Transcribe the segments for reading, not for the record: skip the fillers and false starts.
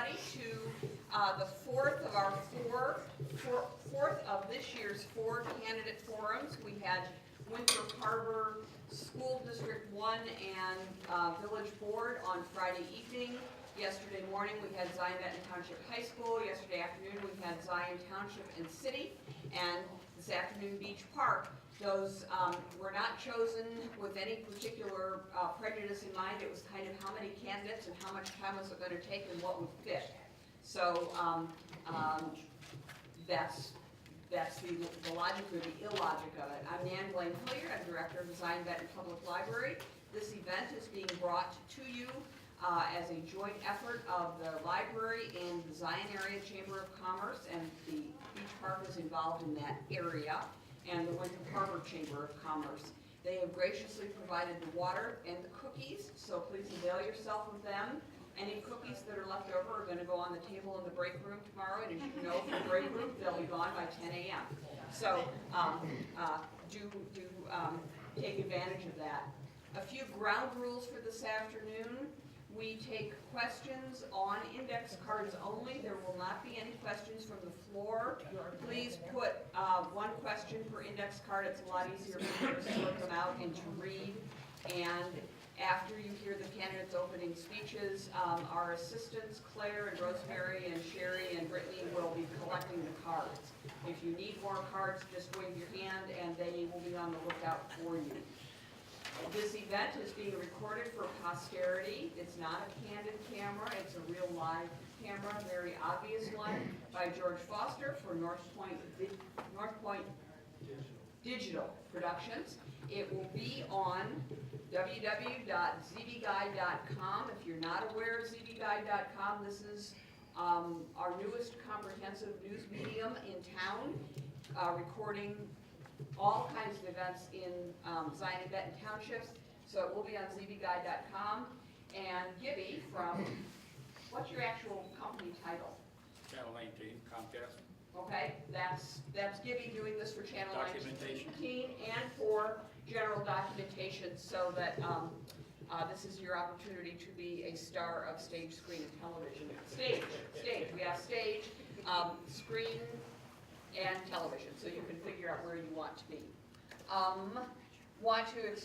everybody to the fourth of this year's 4 candidate forums. We had Winthrop Harbor School District 1 and Village Board on Friday evening. Yesterday morning we had Zion-Benton Township High School. Yesterday afternoon we had Zion Township and City. And this afternoon Beach Park. Those were not chosen with any particular prejudice in mind. It was kind of how many candidates and how much time was it going to take and what would fit. So that's the logic or the illogic of it. I'm Nan Blaine Hilliard. I'm director of the Zion-Benton Public Library. This event is being brought to you as a joint effort of the library and the Zion Area Chamber of Commerce, and the Beach Park is involved in that area, and the Winthrop Harbor Chamber of Commerce. They have graciously provided the water and the cookies, so please avail yourself of them. Any cookies that are left over are going to go on the table in the break room tomorrow, and as you know from the break room, they'll be gone by 10 a.m. So do take advantage of that. A few ground rules for this afternoon. We take questions on index cards only. There will not be any questions from the floor. Please put one question per index card. It's a lot easier for you to sort them out and to read. And after you hear the candidates' opening speeches, our assistants, Claire and Rosemary and Sherry and Brittany, will be collecting the cards. If you need more cards, just wave your hand and they will be on the lookout for you. This event is being recorded for posterity. It's not a candid camera, it's a real live camera, very obvious one, by George Foster for North Point Digital Productions. It will be on www.zbguide.com. If you're not aware of zbguide.com, this is our newest comprehensive news medium in town, recording all kinds of events in Zion and Benton Townships. So it will be on zbguide.com. And Gibby from, what's your actual company title? Channel 19, Comcast. Okay, that's Gibby doing this for Channel 19 Documentation. and for general documentation, so that this is your opportunity to be a star of stage, screen, and television. Stage. We have stage, screen, and television, so you can figure out where you want to be. Want to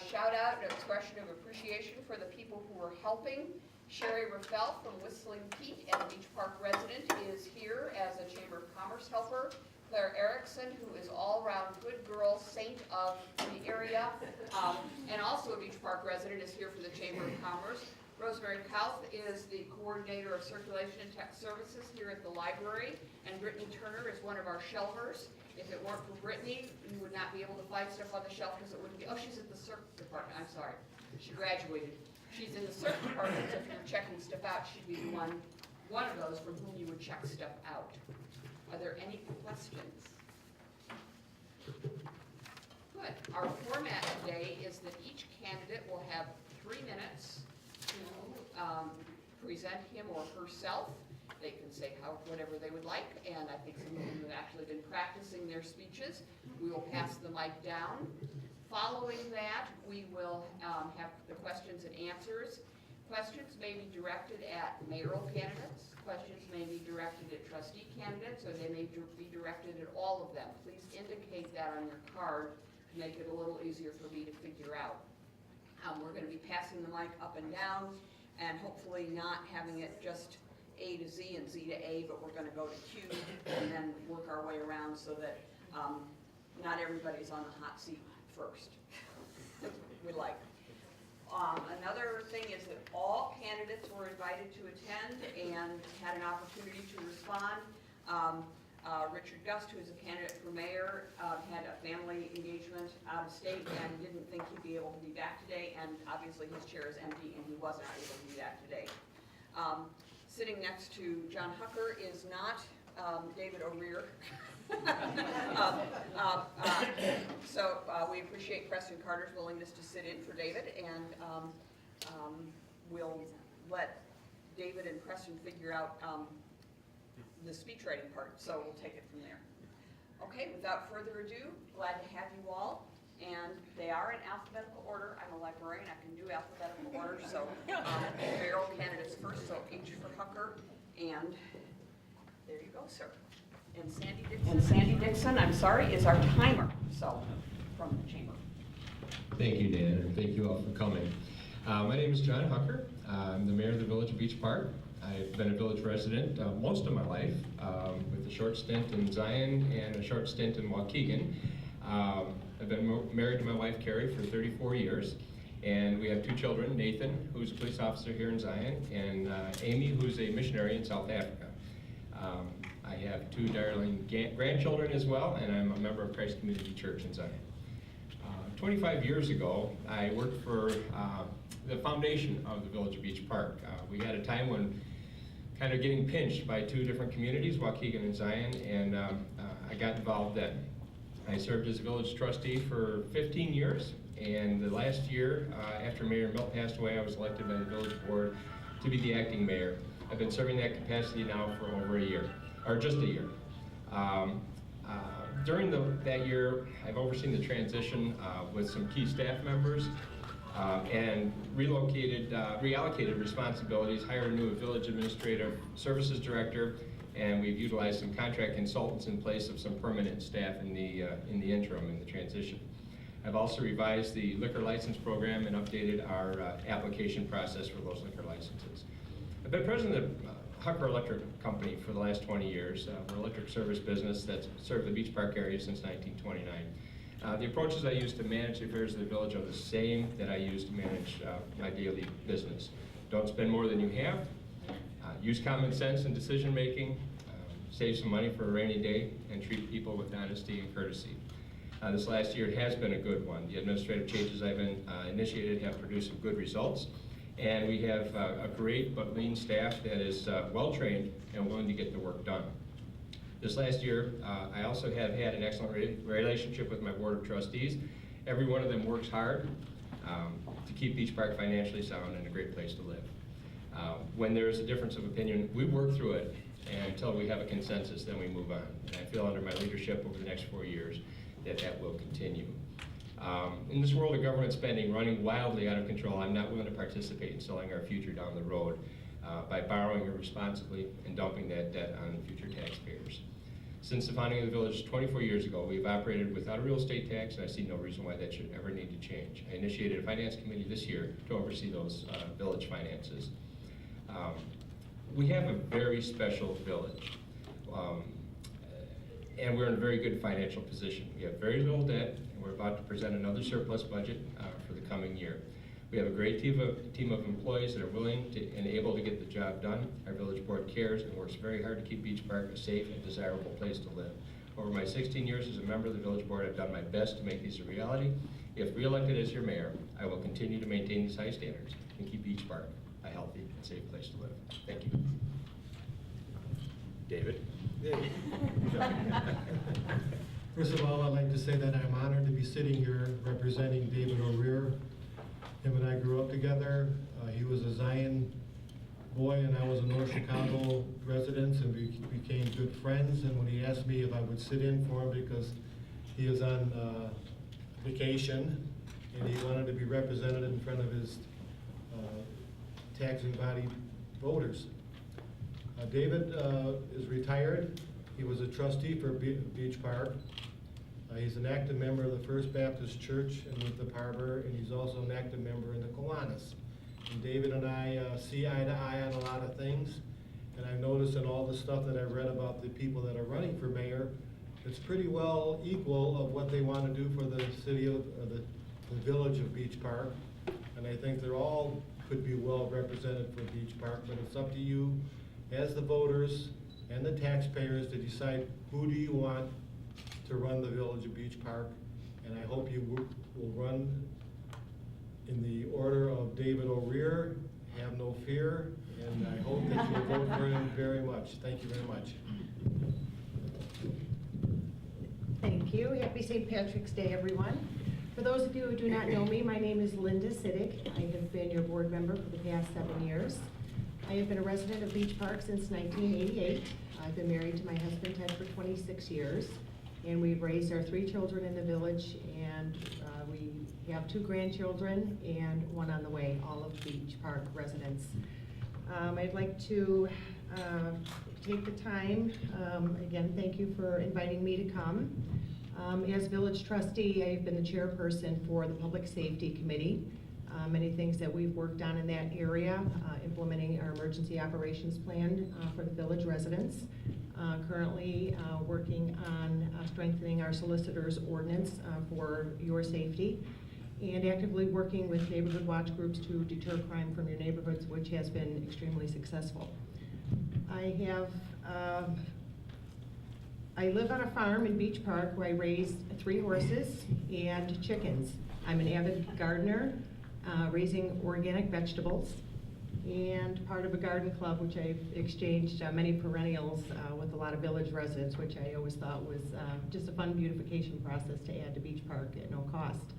shout out an expression of appreciation for the people who are helping. Sherry Raffel from Whistling Peak and a Beach Park resident is here as a Chamber of Commerce helper. Claire Erickson, who is all-around good girl, saint of the area, and also a Beach Park resident, is here for the Chamber of Commerce. Rosemary Kauth is the coordinator of circulation and tech services here at the library, and Brittany Turner is one of our shelvers. If it weren't for Brittany, you would not be able to find stuff on the shelf because it wouldn't be, oh, she's at the circ department, I'm sorry. She graduated. She's in the circ department, so if you're checking stuff out, she'd be the one of those from whom you would check stuff out. Are there any questions? Good. Our format today is that each candidate will have 3 minutes to present him or herself. They can say whatever they would like, and I think some of them have actually been practicing their speeches. We will pass the mic down. Following that, we will have the questions and answers. Questions may be directed at mayoral candidates. Questions may be directed at trustee candidates, or they may be directed at all of them. Please indicate that on your card to make it a little easier for me to figure out. We're going to be passing the mic up and down, and hopefully not having it just A to Z and Z to A, but we're going to go to Q and then work our way around so that not everybody's on the hot seat first. We like. Another thing is that all candidates were invited to attend and had an opportunity to respond. Richard Gust, who is a candidate for mayor, had a family engagement out of state and didn't think he'd be able to be back today, and obviously his chair is empty and he was not able to be back today. Sitting next to John Hucker is not David O'Rear. So we appreciate Preston Carter's willingness to sit in for David, and we'll let David and Preston figure out the speech writing part, so we'll take it from there. Okay, without further ado, glad to have you all, and they are in alphabetical order. I'm a librarian, I can do alphabetical order, so mayoral candidates first, so H for Hucker, And there you go, sir. And Sandy Dixon, I'm sorry, is our timer, so, from the chamber. Thank you, Dan, and thank you all for coming. My name is John Hucker. I'm the mayor of the Village of Beach Park. I've been a village resident most of my life, with a short stint in Zion and a short stint in Waukegan. I've been married to my wife, Carrie, for 34 years, and we have 2 children, Nathan, who's a police officer here in Zion, and Amy, who's a missionary in South Africa. I have 2 darling grandchildren as well, and I'm a member of Christ Community Church in Zion. 25 years ago, I worked for the foundation of the Village of Beach Park. We had a time when kind of getting pinched by 2 different communities, Waukegan and Zion, and I got involved then. I served as a village trustee for 15 years, and the last year, after Mayor Milt passed away, I was elected by the village board to be the acting mayor. I've been serving that capacity now for over a year, or just a year. During that year, I've overseen the transition with some key staff members and reallocated responsibilities, hired a new village administrative services director, and we've utilized some contract consultants in place of some permanent staff in the interim in the transition. I've also revised the liquor license program and updated our application process for those liquor licenses. I've been president of Hucker Electric Company for the last 20 years. We're an electric service business that's served the Beach Park area since 1929. The approaches I use to manage the affairs of the village are the same that I use to manage my daily business. Don't spend more than you have. Use common sense in decision making. Save some money for a rainy day, and treat people with honesty and courtesy. This last year has been a good one. The administrative changes I've initiated have produced some good results. And we have a great but lean staff that is well-trained and willing to get the work done. This last year, I also have had an excellent relationship with my board of trustees. Every one of them works hard to keep Beach Park financially sound and a great place to live. When there's a difference of opinion, we work through it, and until we have a consensus, then we move on. And I feel under my leadership over the next 4 years that will continue. In this world of government spending running wildly out of control, I'm not willing to participate in selling our future down the road by borrowing irresponsibly and dumping that debt on future taxpayers. Since the founding of the village 24 years ago, we've operated without a real estate tax, and I see no reason why that should ever need to change. I initiated a finance committee this year to oversee those village finances. We have a very special village. And we're in a very good financial position. We have very little debt, and we're about to present another surplus budget for the coming year. We have a great team of employees that are willing and able to get the job done. Our village board cares and works very hard to keep Beach Park a safe and desirable place to live. Over my 16 years as a member of the village board, I've done my best to make these a reality. If reelected as your mayor, I will continue to maintain these high standards and keep Beach Park a healthy and safe place to live. Thank you. David? First of all, I'd like to say that I'm honored to be sitting here representing David O'Rear. Him and I grew up together. He was a Zion boy and I was a North Chicago resident, and we became good friends. And when he asked me if I would sit in for him because he was on vacation and he wanted to be represented in front of his taxing body voters. David is retired. He was a trustee for Beach Park. He's an active member of the First Baptist Church in Winthrop Harbor, and he's also an active member in the Kiwanis. And David and I see eye to eye on a lot of things, and I've noticed in all the stuff that I've read about the people that are running for mayor, it's pretty well equal of what they want to do for the city of the village of Beach Park. And I think they're all could be well represented for Beach Park, but it's up to you as the voters and the taxpayers to decide who do you want to run the village of Beach Park. And I hope you will run in the order of David O'Rear. Have no fear, and I hope that you'll vote for him very much. Thank you very much. Thank you. Happy St. Patrick's Day, everyone. For those of you who do not know me, my name is Linda Siddick. I have been your board member for the past 7 years. I have been a resident of Beach Park since 1988. I've been married to my husband Ted for 26 years, and we've raised our 3 children in the village, and we have 2 grandchildren and 1 on the way, all of Beach Park residents. I'd like to take the time. Again, thank you for inviting me to come. As village trustee, I've been the chairperson for the Public Safety Committee. Many things that we've worked on in that area, implementing our emergency operations plan for the village residents. Currently working on strengthening our solicitor's ordinance for your safety, and actively working with neighborhood watch groups to deter crime from your neighborhoods, which has been extremely successful. I live on a farm in Beach Park where I raise 3 horses and chickens. I'm an avid gardener, raising organic vegetables, and part of a garden club, which I've exchanged many perennials with a lot of village residents, which I always thought was just a fun beautification process to add to Beach Park at no cost.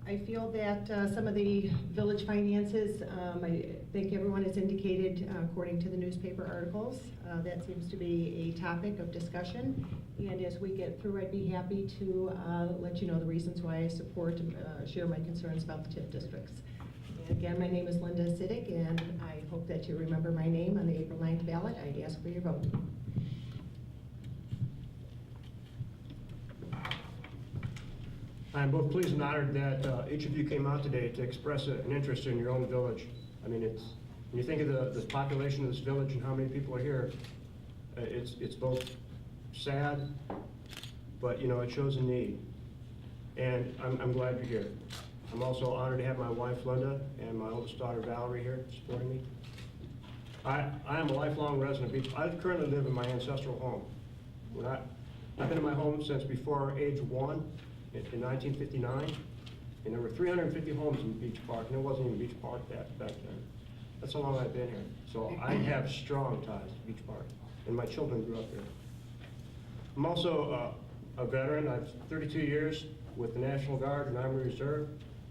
I feel that some of the village finances, I think everyone has indicated, according to the newspaper articles, that seems to be a topic of discussion. And as we get through, I'd be happy to let you know the reasons why I support and share my concerns about the TIF districts. And again, my name is Linda Siddick, and I hope that you remember my name on the April 9th ballot. I'd ask for your vote. I'm both pleased and honored that each of you came out today to express an interest in your own village. I mean, when you think of the population of this village and how many people are here, it's both sad, but you know, it shows a need. And I'm glad you're here. I'm also honored to have my wife Linda and my oldest daughter Valerie here supporting me. I am a lifelong resident of Beach. I currently live in my ancestral home. I've been in my home since before age 1. In 1959, and there were 350 homes in Beach Park, and it wasn't even Beach Park back then. That's how long I've been here. So I have strong ties to Beach Park, and my children grew up here. I'm also a veteran. I've 32 years with the National Guard and Army Reserve.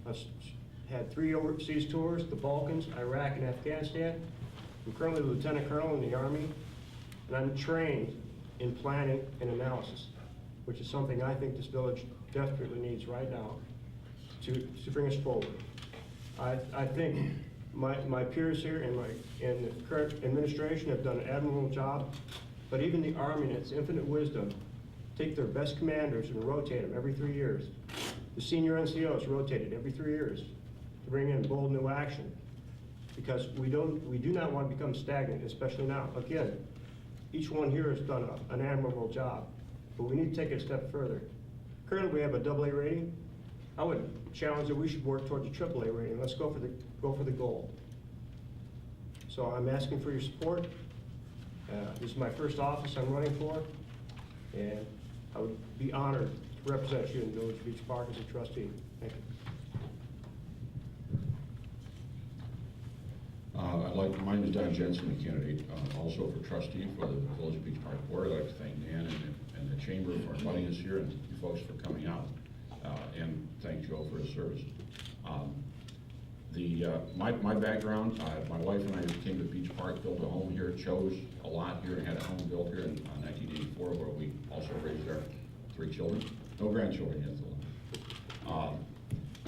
I've had 3 overseas tours, the Balkans, Iraq, and Afghanistan. I'm currently a lieutenant colonel in the Army, and I'm trained in planning and analysis, which is something I think this village desperately needs right now to bring us forward. I think my peers here in the current administration have done an admirable job, but even the Army in its infinite wisdom take their best commanders and rotate them every 3 years. The senior NCOs rotated every 3 years to bring in bold new action, because we do not want to become stagnant, especially now. Again, each one here has done an admirable job, but we need to take it a step further. Currently, we have a AA rating. I would challenge that we should work towards a AAA rating. Let's go for the goal. So I'm asking for your support. This is my first office I'm running for, and I would be honored to represent you in Village Beach Park as a trustee. Thank you. My name is Don Jensen, the candidate, also for trustee for the Village Beach Park Board. I'd like to thank Dan and the Chamber for inviting us here, and you folks for coming out, and thank Joe for his service. My background, my wife and I came to Beach Park, built a home here, chose a lot here, and had a home built here in 1984, where we also raised our 3 children. No grandchildren yet, though.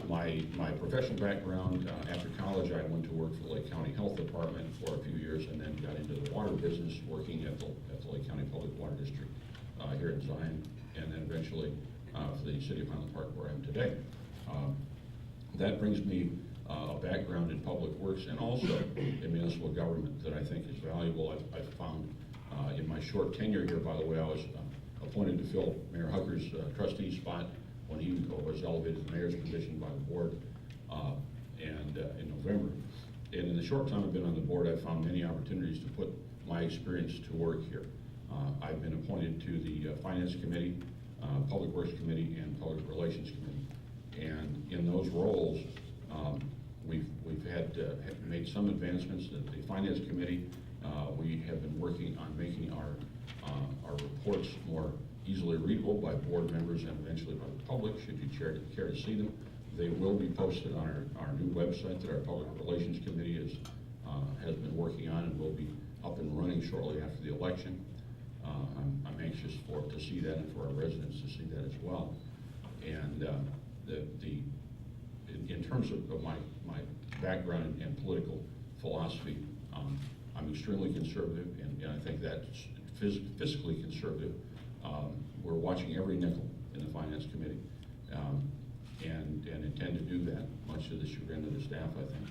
My professional background, after college, I went to work for the Lake County Health Department for a few years, and then got into the water business, working at the Lake County Public Water District here in Zion, and then eventually for the City of Highland Park, where I am today. That brings me a background in public works and also in municipal government that I think is valuable. I've found in my short tenure here, by the way, I was appointed to fill Mayor Hucker's trustee spot when he was elevated to the mayor's position by the board in November. And in the short time I've been on the board, I've found many opportunities to put my experience to work here. I've been appointed to the Finance Committee, Public Works Committee, and Public Relations Committee. And in those roles, we've made some advancements. At the Finance Committee, we have been working on making our reports more easily readable by board members and eventually by the public, should you care to see them. They will be posted on our new website that our Public Relations Committee has been working on, and will be up and running shortly after the election. I'm anxious to see that, and for our residents to see that as well. And in terms of my background and political philosophy, I'm extremely conservative, and I think that's fiscally conservative. We're watching every nickel in the Finance Committee, and intend to do that, much to the chagrin of the staff, I think.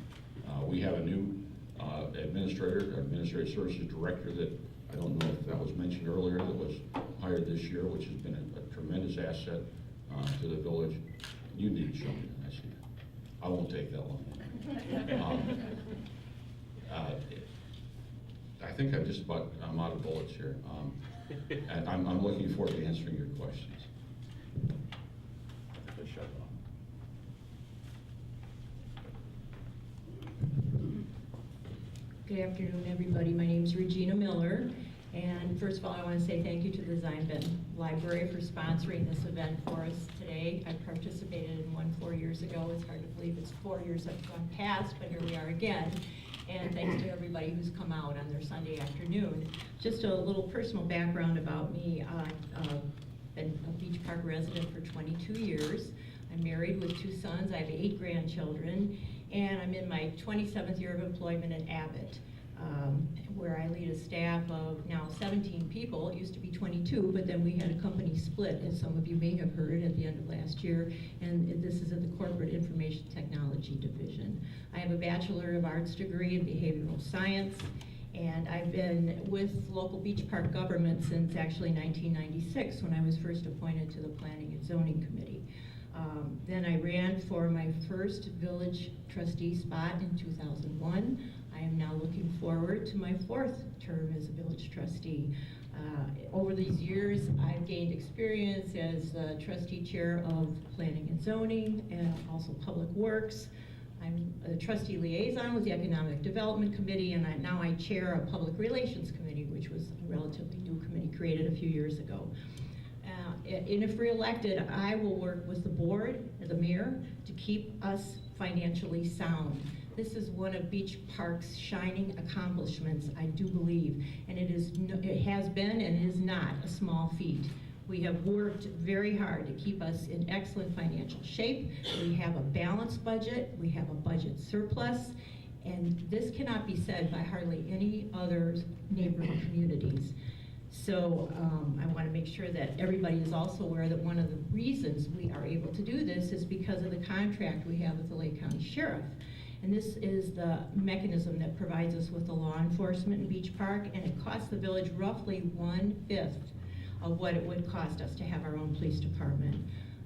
We have a new administrative services director that, I don't know if that was mentioned earlier, that was hired this year, which has been a tremendous asset to the village. You need to show me that, I see that. I won't take that long. I think I'm out of bullets here. And I'm looking forward to answering your questions. Shut off. Good afternoon, everybody. My name is Regina Miller, and first of all, I want to say thank you to the Zion-Benton Library for sponsoring this event for us today. I participated in one 4 years ago. It's hard to believe it's 4 years have gone past, but here we are again. And thanks to everybody who's come out on their Sunday afternoon. Just a little personal background about me. I've been a Beach Park resident for 22 years. I'm married with 2 sons. I have 8 grandchildren. And I'm in my 27th year of employment at Abbott, where I lead a staff of now 17 people. It used to be 22, but then we had a company split, as some of you may have heard, at the end of last year. And this is at the Corporate Information Technology Division. I have a Bachelor of Arts degree in Behavioral Science. And I've been with local beach park government since actually 1996, when I was first appointed to the Planning and Zoning Committee. Then I ran for my first village trustee spot in 2001. I am now looking forward to my 4th term as a village trustee. Over these years, I've gained experience as the trustee chair of Planning and Zoning and also Public Works. I'm a trustee liaison with the Economic Development Committee, and now I chair a Public Relations Committee, which was a relatively new committee created a few years ago. And if reelected, I will work with the board and the mayor to keep us financially sound. This is one of Beach Park's shining accomplishments, I do believe, and it has been and is not a small feat. We have worked very hard to keep us in excellent financial shape. We have a balanced budget, we have a budget surplus, and this cannot be said by hardly any other neighboring communities. So I want to make sure that everybody is also aware that one of the reasons we are able to do this is because of the contract we have with the Lake County Sheriff. And this is the mechanism that provides us with the law enforcement in Beach Park, and it costs the village roughly 1/5 of what it would cost us to have our own police department.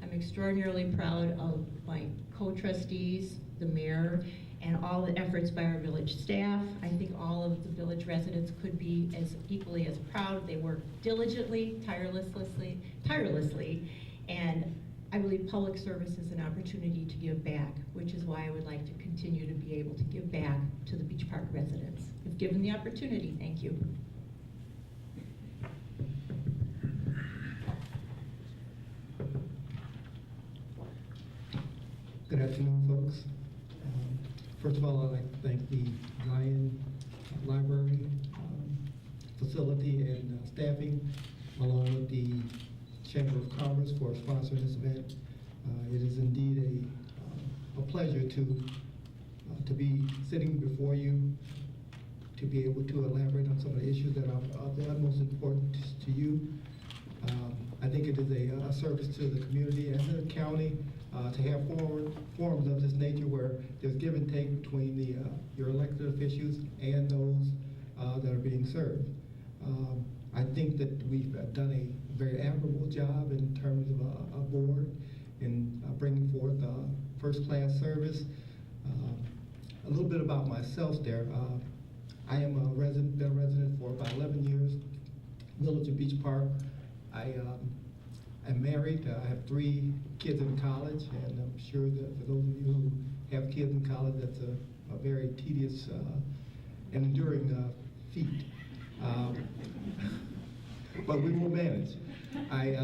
I'm extraordinarily proud of my co-trustees, the mayor, and all the efforts by our village staff. I think all of the village residents could be as equally as proud. They work diligently, tirelessly, and I believe public service is an opportunity to give back, which is why I would like to continue to be able to give back to the Beach Park residents. If given the opportunity, thank you. Good afternoon, folks. First of all, I'd like to thank the Zion Library facility and staffing, along with the Chamber of Commerce for sponsoring this event. It is indeed a pleasure to be sitting before you, to be able to elaborate on some of the issues that are of the utmost importance to you. I think it is a service to the community and to the county to have forums of this nature where there's give and take between your elected officials and those that are being served. I think that we've done a very admirable job in terms of a board in bringing forth first-class service. A little bit about myself there. I am been a resident for about 11 years, Village of Beach Park. I'm married. I have 3 kids in college, and I'm sure that for those of you who have kids in college, that's a very tedious and enduring feat. But we will manage. I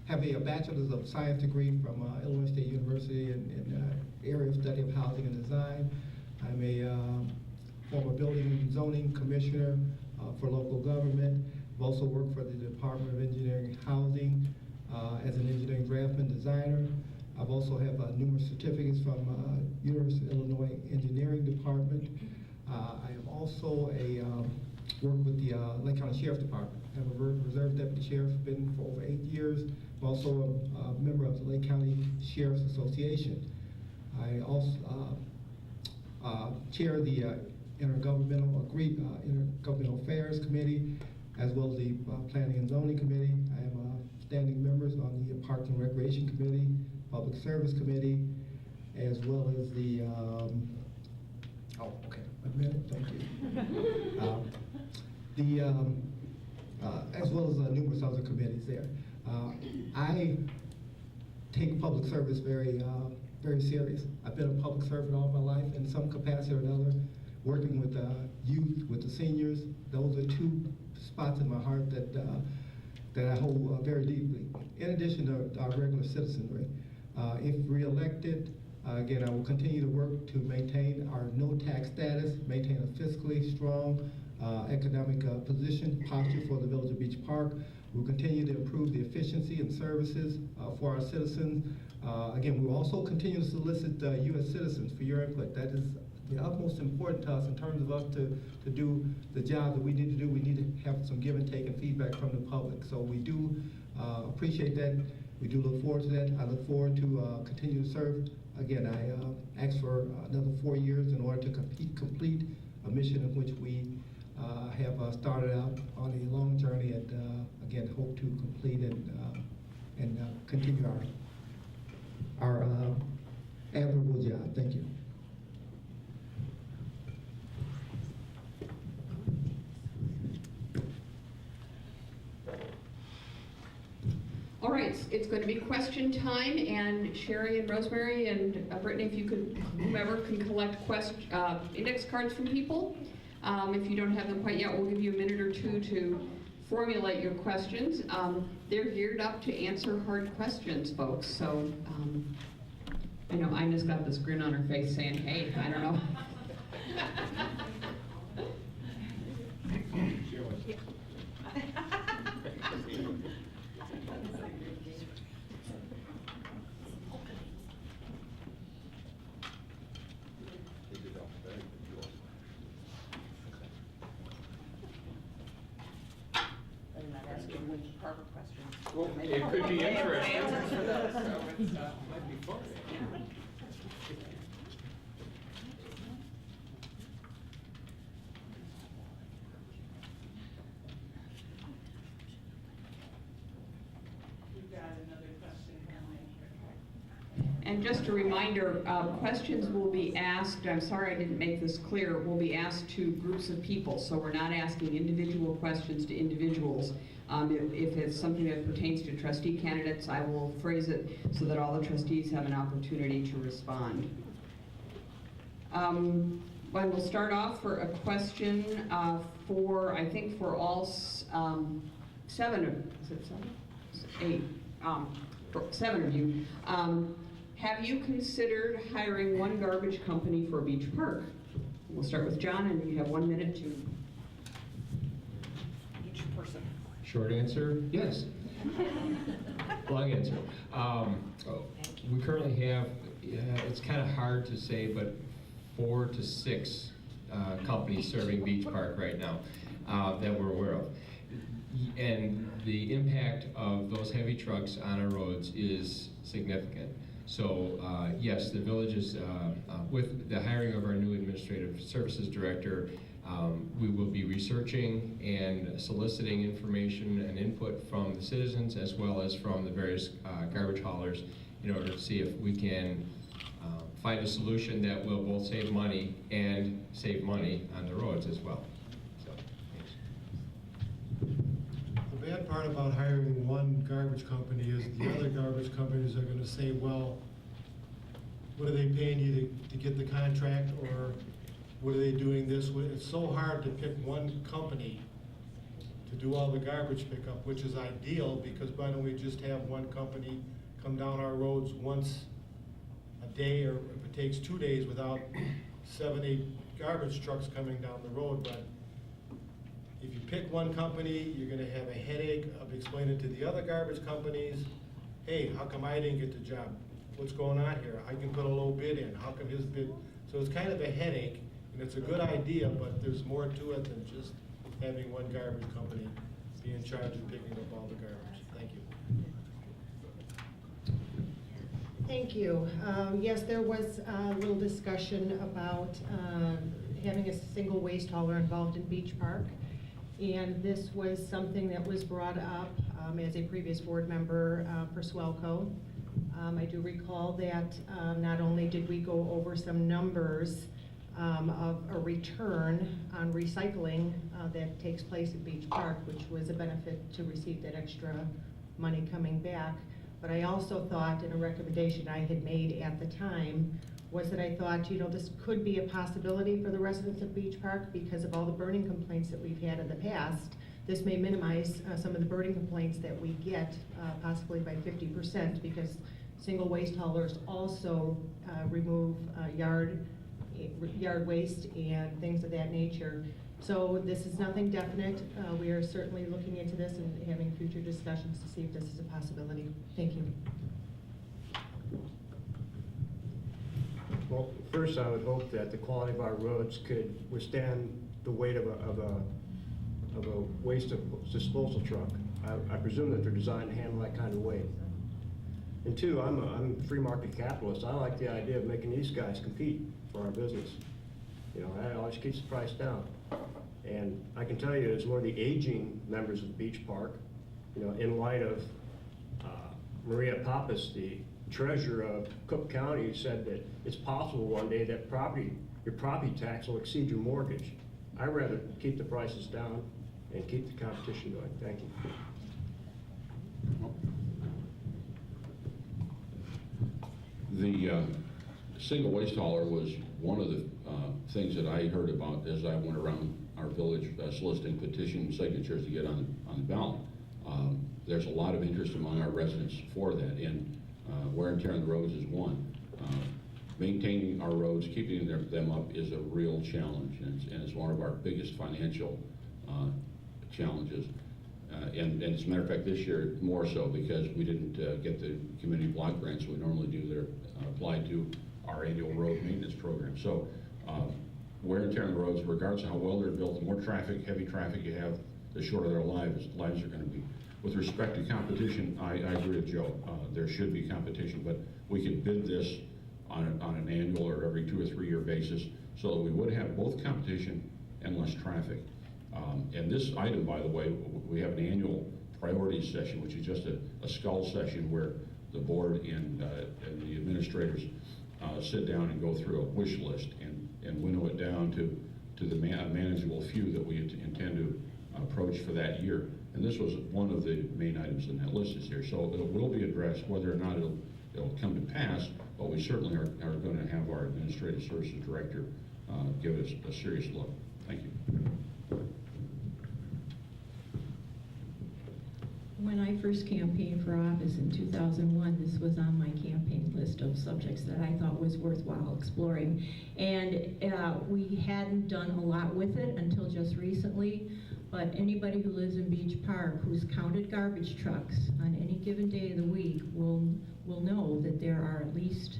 have a Bachelor's of Science degree from Illinois State University in area of study of housing and design. I'm a former building and zoning commissioner for local government. I've also worked for the Department of Engineering and Housing as an engineering draftsman designer. I've also have numerous certificates from University of Illinois Engineering Department. I am also work with the Lake County Sheriff's Department. I'm a reserve deputy sheriff, been for over 8 years. I'm also a member of the Lake County Sheriff's Association. I also chair the Intergovernmental Affairs Committee, as well as the Planning and Zoning Committee. I am standing members on the Parks and Recreation Committee, Public Service Committee, as well as the, a minute, thank you. As well as numerous other committees there. I take public service very serious. I've been a public servant all my life in some capacity or another, working with youth, with the seniors. Those are two spots in my heart that I hold very deeply. In addition to our regular citizenry, if reelected, again, I will continue to work to maintain our no tax status, maintain a fiscally strong economic position, posture for the Village of Beach Park. We'll continue to improve the efficiency and services for our citizens. Again, we will also continue to solicit U.S. citizens for your input. That is the utmost important to us in terms of us to do the job that we need to do. We need to have some give and take and feedback from the public. So we do appreciate that. We do look forward to that. I look forward to continue to serve. Again, I asked for another 4 years in order to complete a mission in which we have started out on a long journey and again hope to complete and continue our admirable job. Thank you. All right, it's going to be question time, and Sherry and Rosemary and Brittany, if you could, whomever can collect index cards from people. If you don't have them quite yet, we'll give you a minute or two to formulate your questions. They're geared up to answer hard questions, folks. So I know Ina's got this grin on her face saying, hey, I don't know. Well, it could be interesting. Answers for those, so it's, Might be fun. We've got another question here. And just a reminder, questions will be asked, I'm sorry I didn't make this clear, will be asked to groups of people, so we're not asking individual questions to individuals. If it's something that pertains to trustee candidates, I will phrase it so that all the trustees have an opportunity to respond. We'll start off for a question for, I think for all seven of you. Have you considered hiring one garbage company for Beach Park? We'll start with John, and you have 1 minute to each person. Short answer, yes. Long answer. We currently have, it's kind of hard to say, but 4 to 6 companies serving Beach Park right now that we're aware of. And the impact of those heavy trucks on our roads is significant. So yes, the village is, with the hiring of our new administrative services director, we will be researching and soliciting information and input from the citizens as well as from the various garbage haulers in order to see if we can find a solution that will both save money and save money on the roads as well. So, thanks. The bad part about hiring one garbage company is the other garbage companies are gonna say, well, what are they paying you to get the contract, or what are they doing this with? It's so hard to pick one company to do all the garbage pickup, which is ideal, because why don't we just have one company come down our roads once a day, or if it takes 2 days without 7, 8 garbage trucks coming down the road. But if you pick one company, you're gonna have a headache of explaining to the other garbage companies, hey, how come I didn't get the job? what's going on here? I can put a low bid in, how come his bid? So it's kind of a headache, and it's a good idea, but there's more to it than just having one garbage company be in charge of picking up all the garbage. Thank you. Thank you. Yes, there was a little discussion about having a single waste hauler involved in Beach Park. And this was something that was brought up as a previous board member for Swelco. I do recall that not only did we go over some numbers of a return on recycling that takes place at Beach Park, which was a benefit to receive that extra money coming back, but I also thought, in a recommendation I had made at the time, was that I thought, you know, this could be a possibility for the residents of Beach Park because of all the burning complaints that we've had in the past. This may minimize some of the burning complaints that we get, possibly by 50%, because single waste haulers also remove yard waste and things of that nature. So this is nothing definite. We are certainly looking into this and having future discussions to see if this is a possibility. Thank you. Well, first, I would hope that the quality of our roads could withstand the weight of a waste disposal truck. I presume that they're designed to handle that kind of weight. And two, I'm a free market capitalist. I like the idea of making these guys compete for our business. You know, that always keeps the price down. And I can tell you, as one of the aging members of Beach Park, you know, in light of Maria Pappas, the treasurer of Cook County, said that it's possible one day that your property tax will exceed your mortgage. I'd rather keep the prices down and keep the competition going. Thank you. The single waste hauler was one of the things that I heard about as I went around our village soliciting petition signatures to get on the ballot. There's a lot of interest among our residents for that, and wear and tear on the roads is one. Maintaining our roads, keeping them up is a real challenge, and it's one of our biggest financial challenges. And as a matter of fact, this year more so because we didn't get the community block grants we normally do that are applied to our annual road maintenance program. So wear and tear on the roads, regardless of how well they're built, the more traffic, heavy traffic you have, the shorter their lives are going to be. With respect to competition, I agree with Joe. There should be competition, but we could bid this on an annual or every 2 or 3 year basis so that we would have both competition and less traffic. And this item, by the way, we have an annual priorities session, which is just a skull session where the board and the administrators sit down and go through a wish list and winnow it down to the manageable few that we intend to approach for that year. And this was one of the main items in that list this year. So it will be addressed, whether or not it'll come to pass, but we certainly are going to have our administrative services director give us a serious look. Thank you. When I first campaigned for office in 2001, this was on my campaign list of subjects that I thought was worthwhile exploring. And we hadn't done a lot with it until just recently, but anybody who lives in Beach Park who's counted garbage trucks on any given day of the week will know that there are at least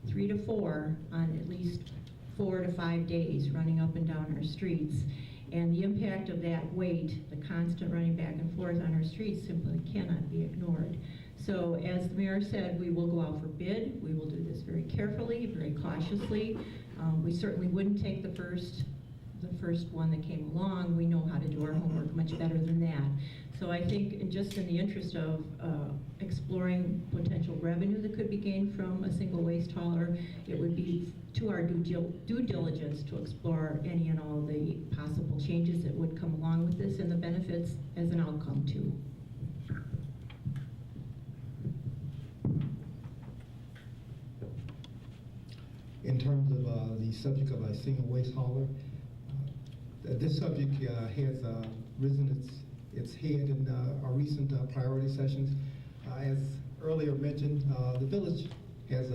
3 to 4 on at least 4 to 5 days running up and down our streets. And the impact of that weight, the constant running back and forth on our streets, simply cannot be ignored. So as the mayor said, we will go out for bid. We will do this very carefully, very cautiously. We certainly wouldn't take the first one that came along. We know how to do our homework much better than that. So I think just in the interest of exploring potential revenue that could be gained from a single waste hauler, it would be to our due diligence to explore any and all the possible changes that would come along with this and the benefits as an outcome too. In terms of the subject of a single waste hauler, this subject has risen its head in our recent priority sessions. As earlier mentioned, the village has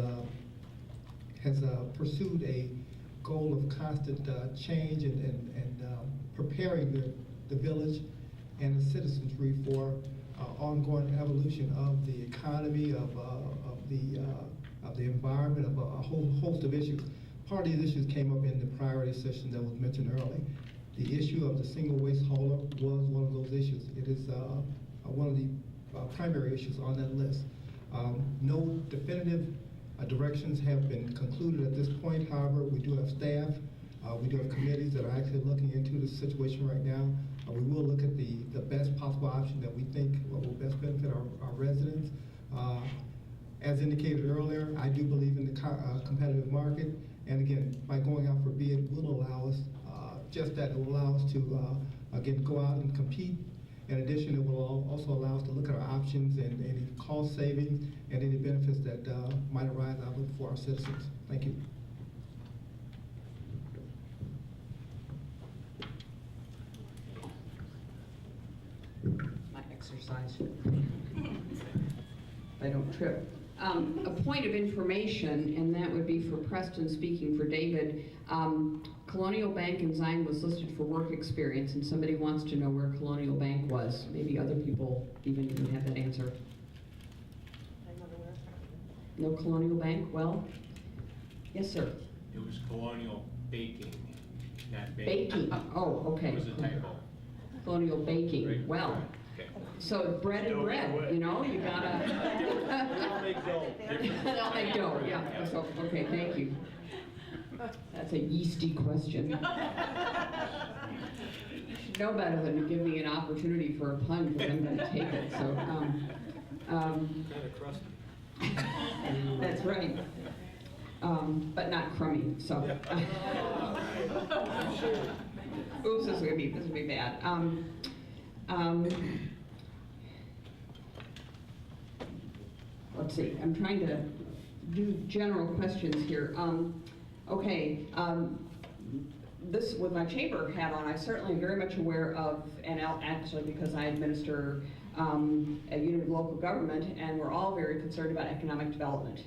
pursued a goal of constant change and preparing the village and the citizenry for ongoing evolution of the economy, of of the environment, of a whole host of issues. Part of these issues came up in the priority session that was mentioned earlier. The issue of the single waste hauler was one of those issues. It is one of the primary issues on that list. No definitive directions have been concluded at this point. However, we do have staff, we do have committees that are actually looking into the situation right now. We will look at the best possible option that we think will best benefit our residents. As indicated earlier, I do believe in the competitive market. And again, by going out for bid will allow us, just that it will allow us to, again, go out and compete. In addition, it will also allow us to look at our options and any cost savings and any benefits that might arise out of it for our citizens. Thank you. My exercise. I don't trip. A point of information, and that would be for Preston speaking for David. Colonial Bank in Zion was listed for work experience, and somebody wants to know where Colonial Bank was. Maybe other people even have that answer. No Colonial Bank? Well, yes, sir. It was Colonial Baking, not baking. Baking. Oh, okay. It was a typo. Colonial Baking. Right. Well, Okay. so bread and bread, you know, you gotta. They'll make dough. They'll make dough, yeah. So, okay, thank you. That's a yeasty question. You should know better than to give me an opportunity for a pun, because I'm gonna take it, so, Kind of crusty. that's right. But not crummy, so. Oops, this is gonna be bad. Let's see, I'm trying to do general questions here. Okay, this, with my chamber hat on, I certainly am very much aware of, and actually because I administer a unit of local government, and we're all very concerned about economic development.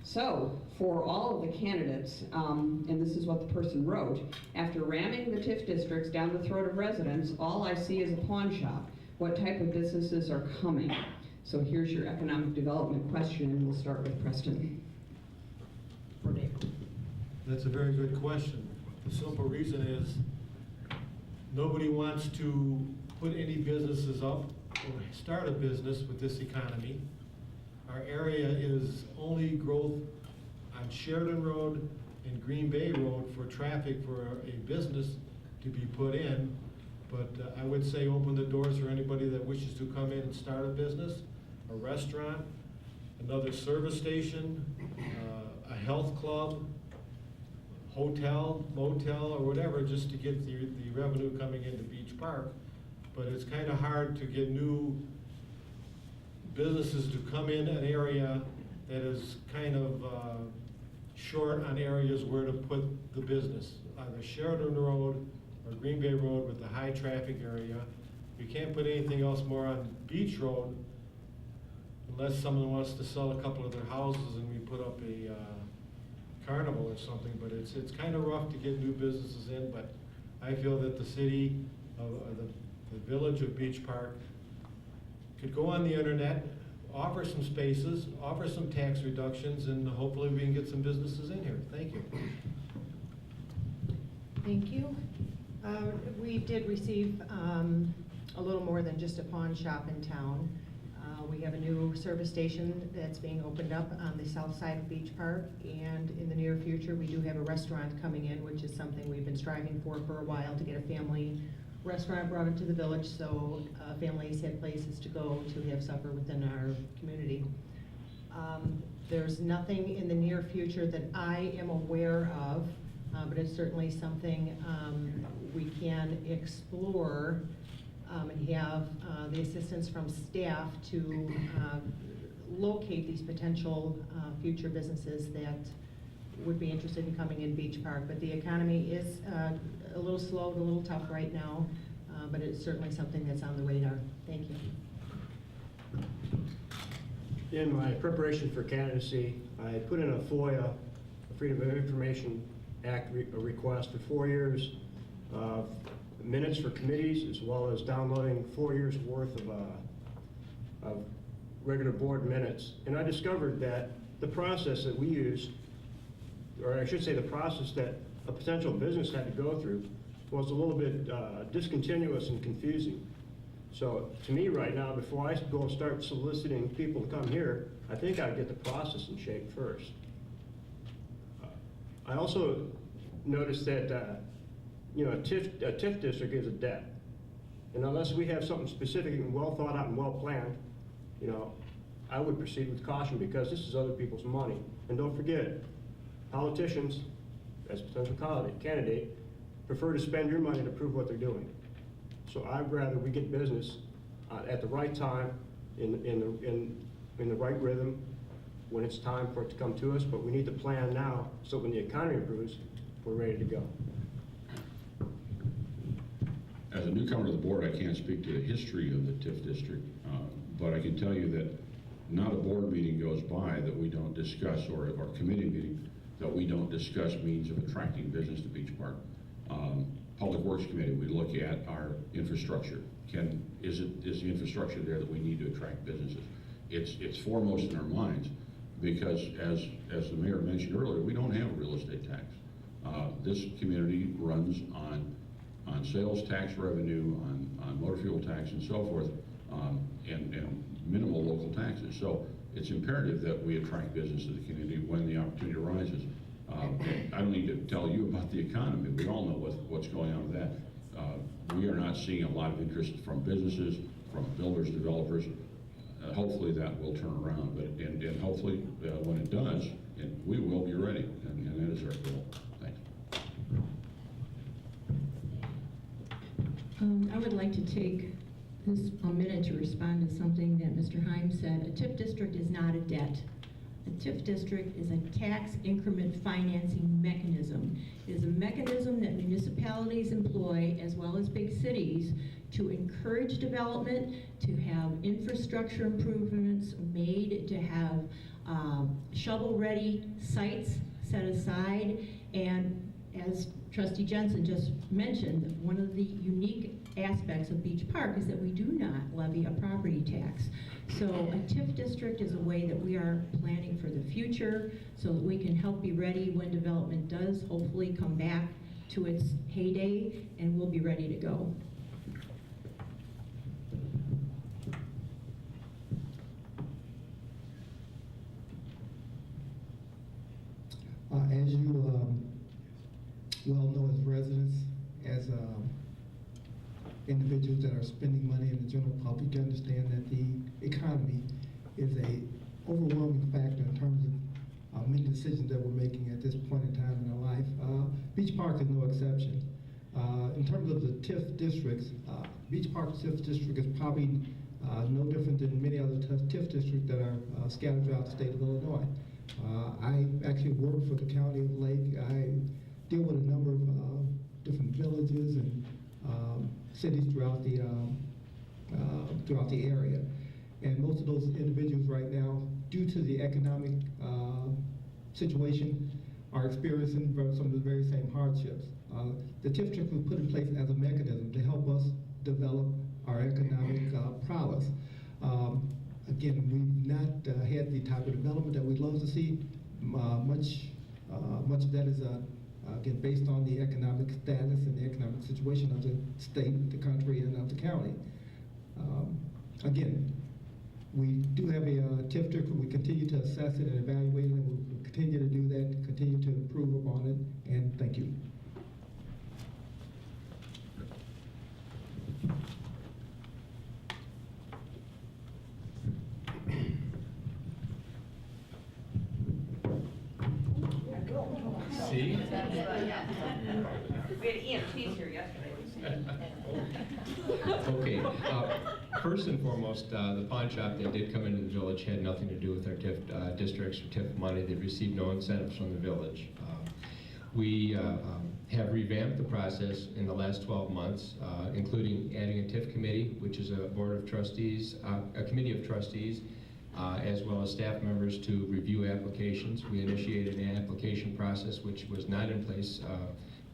So, for all of the candidates, and this is what the person wrote, after ramming the TIF districts down the throat of residents, all I see is a pawn shop. What type of businesses are coming? So here's your economic development question, and we'll start with Preston. For David. That's a very good question. The simple reason is nobody wants to put any businesses up or start a business with this economy. Our area is only growth on Sheridan Road and Green Bay Road for traffic for a business to be put in. But I would say open the doors for anybody that wishes to come in and start a business, a restaurant, another service station, a health club, hotel, motel, or whatever, just to get the revenue coming into Beach Park. But it's kind of hard to get new businesses to come in an area that is kind of short on areas where to put the business. Either Sheridan Road or Green Bay Road with the high traffic area. You can't put anything else more on Beach Road unless someone wants to sell a couple of their houses and we put up a carnival or something, but it's kind of rough to get new businesses in, but I feel that the city, the village of Beach Park could go on the internet, offer some spaces, offer some tax reductions, and hopefully we can get some businesses in here. Thank you. Thank you. We did receive a little more than just a pawn shop in town. We have a new service station that's being opened up on the south side of Beach Park, and in the near future we do have a restaurant coming in, which is something we've been striving for a while, to get a family restaurant brought into the village so families have places to go to have supper within our community. There's nothing in the near future that I am aware of, but it's certainly something we can explore and have the assistance from staff to locate these potential future businesses that would be interested in coming in Beach Park. But the economy is a little slow, a little tough right now, but it's certainly something that's on the radar. Thank you. In my preparation for candidacy, I put in a FOIA, a Freedom of Information Act request for 4 years of minutes for committees, as well as downloading 4 years worth of regular board minutes. And I discovered that the process that we use, or I should say the process that a potential business had to go through was a little bit discontinuous and confusing. So to me right now, before I go and start soliciting people to come here, I think I'd get the process in shape first. I also noticed that, you know, a TIF district is a debt. And unless we have something specific and well thought out and well planned, you know, I would proceed with caution because this is other people's money. And don't forget, politicians, as a potential candidate, prefer to spend your money to prove what they're doing. So I'd rather we get business at the right time, in the right rhythm, when it's time for it to come to us, but we need to plan now so when the economy improves, we're ready to go. As a newcomer to the board, I can't speak to the history of the TIF district, but I can tell you that not a board meeting goes by that we don't discuss, or committee meeting, that we don't discuss means of attracting business to Beach Park. Public Works Committee, we look at our infrastructure. Is the infrastructure there that we need to attract businesses? It's foremost in our minds because, as the mayor mentioned earlier, we don't have a real estate tax. This community runs on sales tax revenue, on motor fuel tax and so forth, and minimal local taxes. So it's imperative that we attract business to the community when the opportunity arises. I don't need to tell you about the economy. We all know what's going on with that. We are not seeing a lot of interest from businesses, from builders, developers. Hopefully that will turn around, and hopefully when it does, we will be ready, and that is our goal. Thanks. I would like to take a minute to respond to something that Mr. Heim said. A TIF district is not a debt. A TIF district is a tax increment financing mechanism. It is a mechanism that municipalities employ, as well as big cities, to encourage development, to have infrastructure improvements made, to have shovel-ready sites set aside, and as Trustee Jensen just mentioned, one of the unique aspects of Beach Park is that we do not levy a property tax. So a TIF district is a way that we are planning for the future so that we can help be ready when development does hopefully come back to its heyday, and we'll be ready to go. As you well know as residents, as individuals that are spending money in the general public, you understand that the economy is a overwhelming factor in terms of many decisions that we're making at this point in time in our life. Beach Park is no exception. In terms of the TIF districts, Beach Park TIF district is probably no different than many other TIF districts that are scattered throughout the state of Illinois. I actually work for the county of Lake. I deal with a number of different villages and cities throughout the area. And most of those individuals right now, due to the economic situation, are experiencing some of the very same hardships. The TIF district was put in place as a mechanism to help us develop our economic prowess. Again, we've not had the type of development that we'd love to see. Much of that is again based on the economic status and the economic situation of the state, the country, and of the county. Again, we do have a TIF district. We continue to assess it and evaluate it, and we'll continue to do that, continue to improve upon it, and thank you. See? We had EMTs here yesterday. Okay, first and foremost, the pawn shop that did come into the village had nothing to do with our TIF districts or TIF money. They received no incentives from the village. We have revamped the process in the last 12 months, including adding a TIF committee, which is a board of trustees, a committee of trustees, as well as staff members to review applications. We initiated an application process which was not in place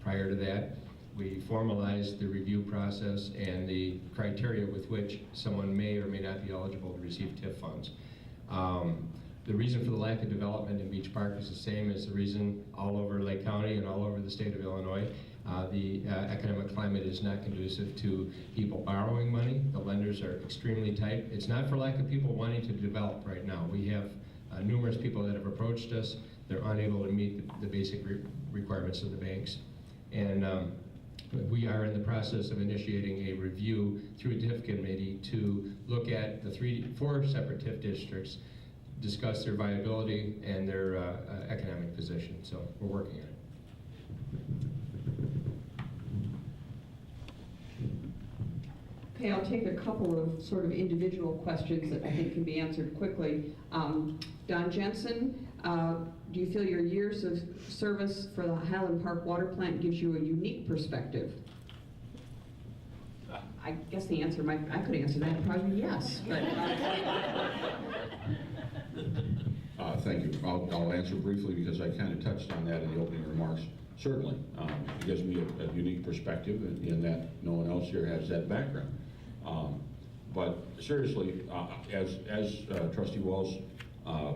prior to that. We formalized the review process and the criteria with which someone may or may not be eligible to receive TIF funds. The reason for the lack of development in Beach Park is the same as the reason all over Lake County and all over the state of Illinois. The economic climate is not conducive to people borrowing money. The lenders are extremely tight. It's not for lack of people wanting to develop right now. We have numerous people that have approached us. They're unable to meet the basic requirements of the banks. And we are in the process of initiating a review through a TIF committee to look at the 4 separate TIF districts, discuss their viability and their economic position. So we're working on it. Okay, I'll take a couple of sort of individual questions that I think can be answered quickly. Don Jensen, do you feel your years of service for the Highland Park Water Plant gives you a unique perspective? I guess the answer might, I could answer that probably yes, but. Thank you. I'll answer briefly because I kind of touched on that in the opening remarks. Certainly, it gives me a unique perspective in that no one else here has that background. But seriously, as Trustee Wells,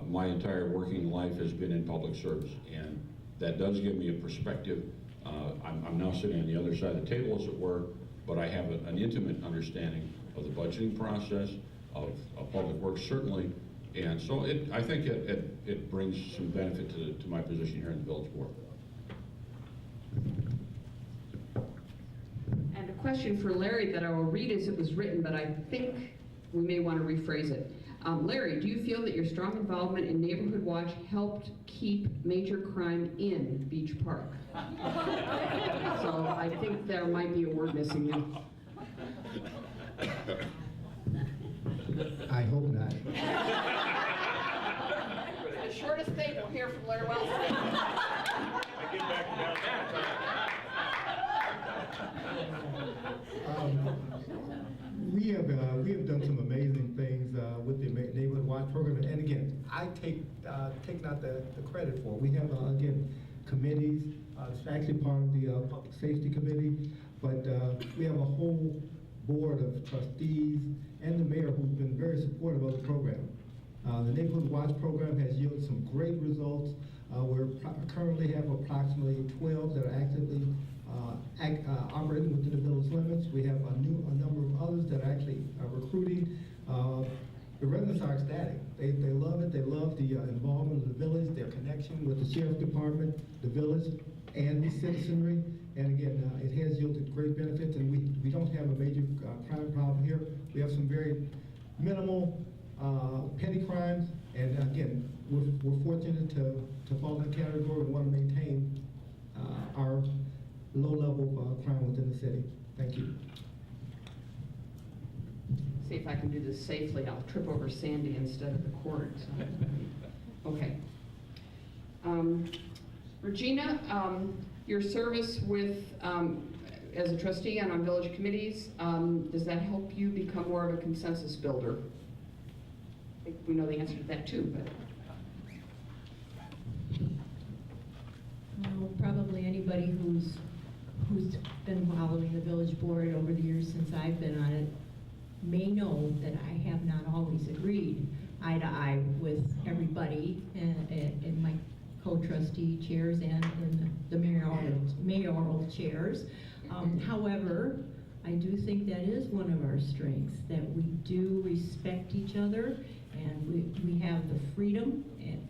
my entire working life has been in public service, and that does give me a perspective. I'm now sitting on the other side of the table, as it were, but I have an intimate understanding of the budgeting process, of public works, certainly. And so I think it brings some benefit to my position here in the village board. And a question for Larry that I will read as it was written, but I think we may want to rephrase it. Larry, do you feel that your strong involvement in Neighborhood Watch helped keep major crime in Beach Park? So I think there might be a word missing here. I hope not. The shortest thing we'll hear from Larry Wells. We have done some amazing things with the Neighborhood Watch program, and again, I take not the credit for it. We have again committees. It's actually part of the Public Safety Committee, but we have a whole board of trustees and the mayor who's been very supportive of the program. The Neighborhood Watch program has yielded some great results. We currently have approximately 12 that are actively operating within the village limits. We have a number of others that are actually recruiting. The residents are ecstatic. They love it. They love the involvement of the village, their connection with the sheriff's department, the village, and the citizenry. And again, it has yielded great benefits, and we don't have a major crime problem here. We have some very minimal petty crimes, and again, we're fortunate to fall in that category. We want to maintain our low level of crime within the city. Thank you. See if I can do this safely. I'll trip over Sandy instead of the cord. So. Okay. Regina, your service with as a trustee and on village committees, does that help you become more of a consensus builder? I think we know the answer to that too, but. Well, probably anybody who's been following the village board over the years since I've been on it may know that I have not always agreed eye to eye with everybody in my co-trustee chairs and in the mayoral chairs. However, I do think that is one of our strengths, that we do respect each other, and we have the freedom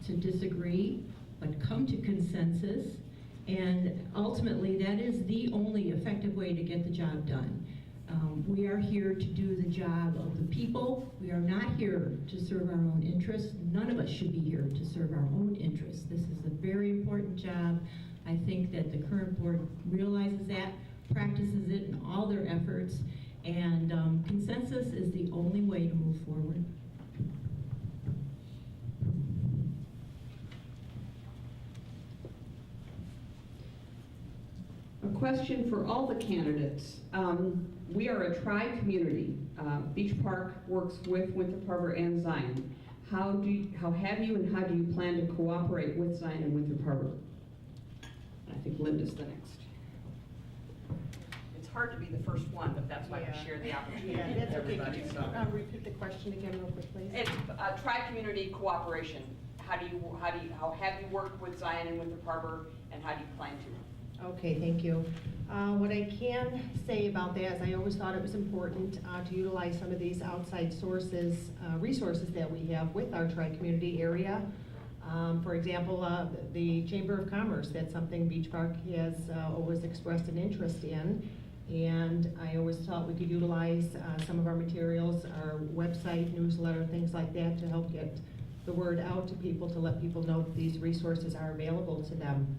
to disagree, but come to consensus. And ultimately, that is the only effective way to get the job done. We are here to do the job of the people. We are not here to serve our own interests. None of us should be here to serve our own interests. This is a very important job. I think that the current board realizes that, practices it in all their efforts, and consensus is the only way to move forward. A question for all the candidates. We are a tri-community. Beach Park works with Winthrop Harbor and Zion. How have you and how do you plan to cooperate with Zion and Winthrop Harbor? I think Linda's the next. It's hard to be the first one, but that's why we share the opportunity Yeah, with that's okay. everybody. Could you So. repeat the question again real quick, please? It's tri-community cooperation. how have you worked with Zion and Winthrop Harbor, and how do you plan to? Okay, thank you. What I can say about that is I always thought it was important to utilize some of these outside sources, resources that we have with our tri-community area. For example, the Chamber of Commerce, that's something Beach Park has always expressed an interest in. And I always thought we could utilize some of our materials, our website, newsletter, things like that to help get the word out to people, to let people know that these resources are available to them.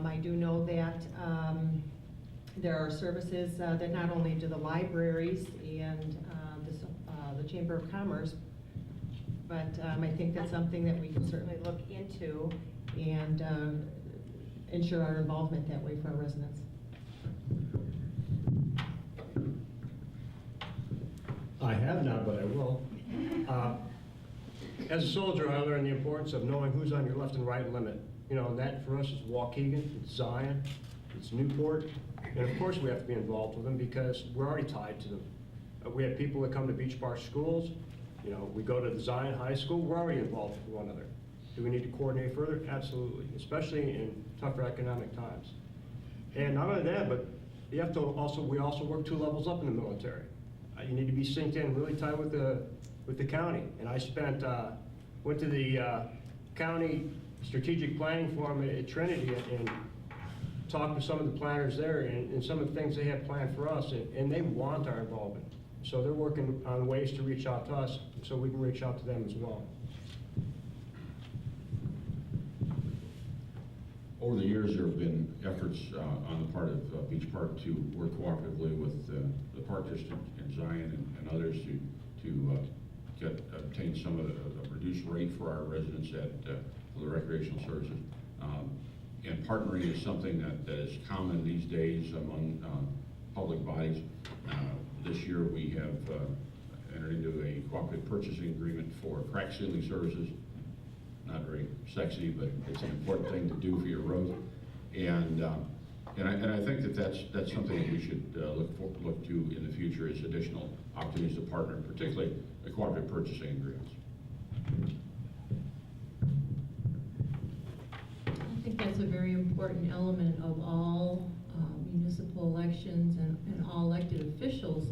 I do know that there are services that not only do the libraries and the Chamber of Commerce, but I think that's something that we can certainly look into and ensure our involvement that way for our residents. I have not, but I will. As a soldier, I learned the importance of knowing who's on your left and right limit. You know, and that for us is Waukegan, it's Zion, it's Newport, and of course we have to be involved with them because we're already tied to them. We have people that come to Beach Park schools, you know, we go to the Zion High School, we're already involved with one another. Do we need to coordinate further? Absolutely, especially in tougher economic times. And not only that, but you have to also, we also work 2 levels up in the military. You need to be synced in really tight with the county. And I went to the county strategic planning forum at Trinity and talked with some of the planners there and some of the things they have planned for us, and they want our involvement. So they're working on ways to reach out to us so we can reach out to them as well. Over the years, there have been efforts on the part of Beach Park to work cooperatively with the Park District and Zion and others to obtain some of a reduced rate for our residents for the recreational services. And partnering is something that is common these days among public bodies. This year, we have entered into a cooperative purchasing agreement for crack sealing services. Not very sexy, but it's an important thing to do for your road. And I think that's something that we should look to in the future as additional opportunities to partner, particularly the cooperative purchasing agreements. I think that's a very important element of all municipal elections and all elected officials,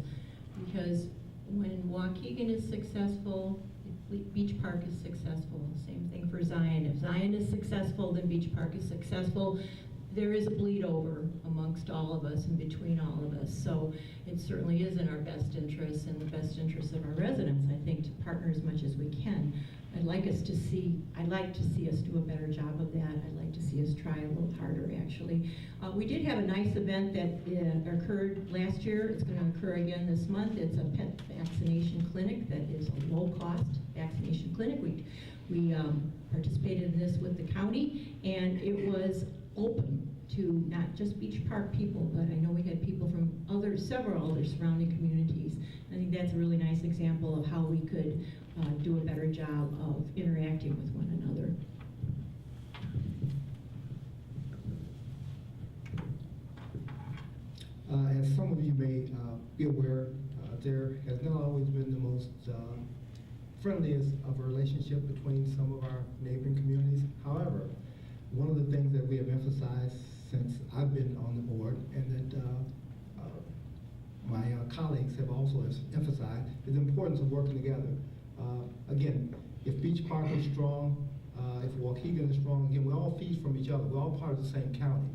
because when Waukegan is successful, Beach Park is successful. Same thing for Zion. If Zion is successful, then Beach Park is successful. There is a bleed over amongst all of us and between all of us. So it certainly is in our best interest and the best interest of our residents, I think, to partner as much as we can. I'd like to see us do a better job of that. I'd like to see us try a little harder, actually. We did have a nice event that occurred last year. It's going to occur again this month. It's a pet vaccination clinic that is a low-cost vaccination clinic. We participated in this with the county, and it was open to not just Beach Park people, but I know we had people from several other surrounding communities. I think that's a really nice example of how we could do a better job of interacting with one another. As some of you may be aware, there has not always been the most friendliest of a relationship between some of our neighboring communities. However, one of the things that we have emphasized since I've been on the board, and that my colleagues have also emphasized, is the importance of working together. Again, if Beach Park is strong, if Waukegan is strong, again, we all feed from each other. We're all part of the same county.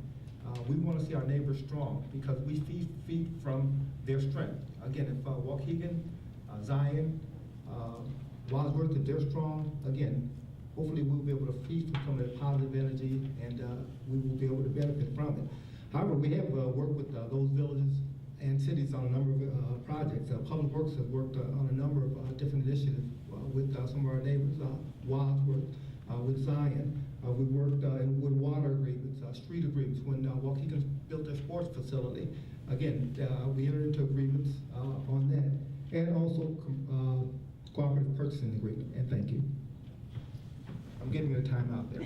We want to see our neighbors strong because we feed from their strength. Again, if Waukegan, Zion, Wadsworth, if they're strong, again, hopefully we'll be able to feed from some of that positive energy, and we will be able to benefit from it. However, we have worked with those villages and cities on a number of projects. Public Works has worked on a number of different initiatives with some of our neighbors, Wadsworth, with Zion. We worked with water agreements, street agreements. When Waukegan built their sports facility, again, we entered into agreements on that, and also cooperative purchasing agreement. And thank you. I'm getting a time out there.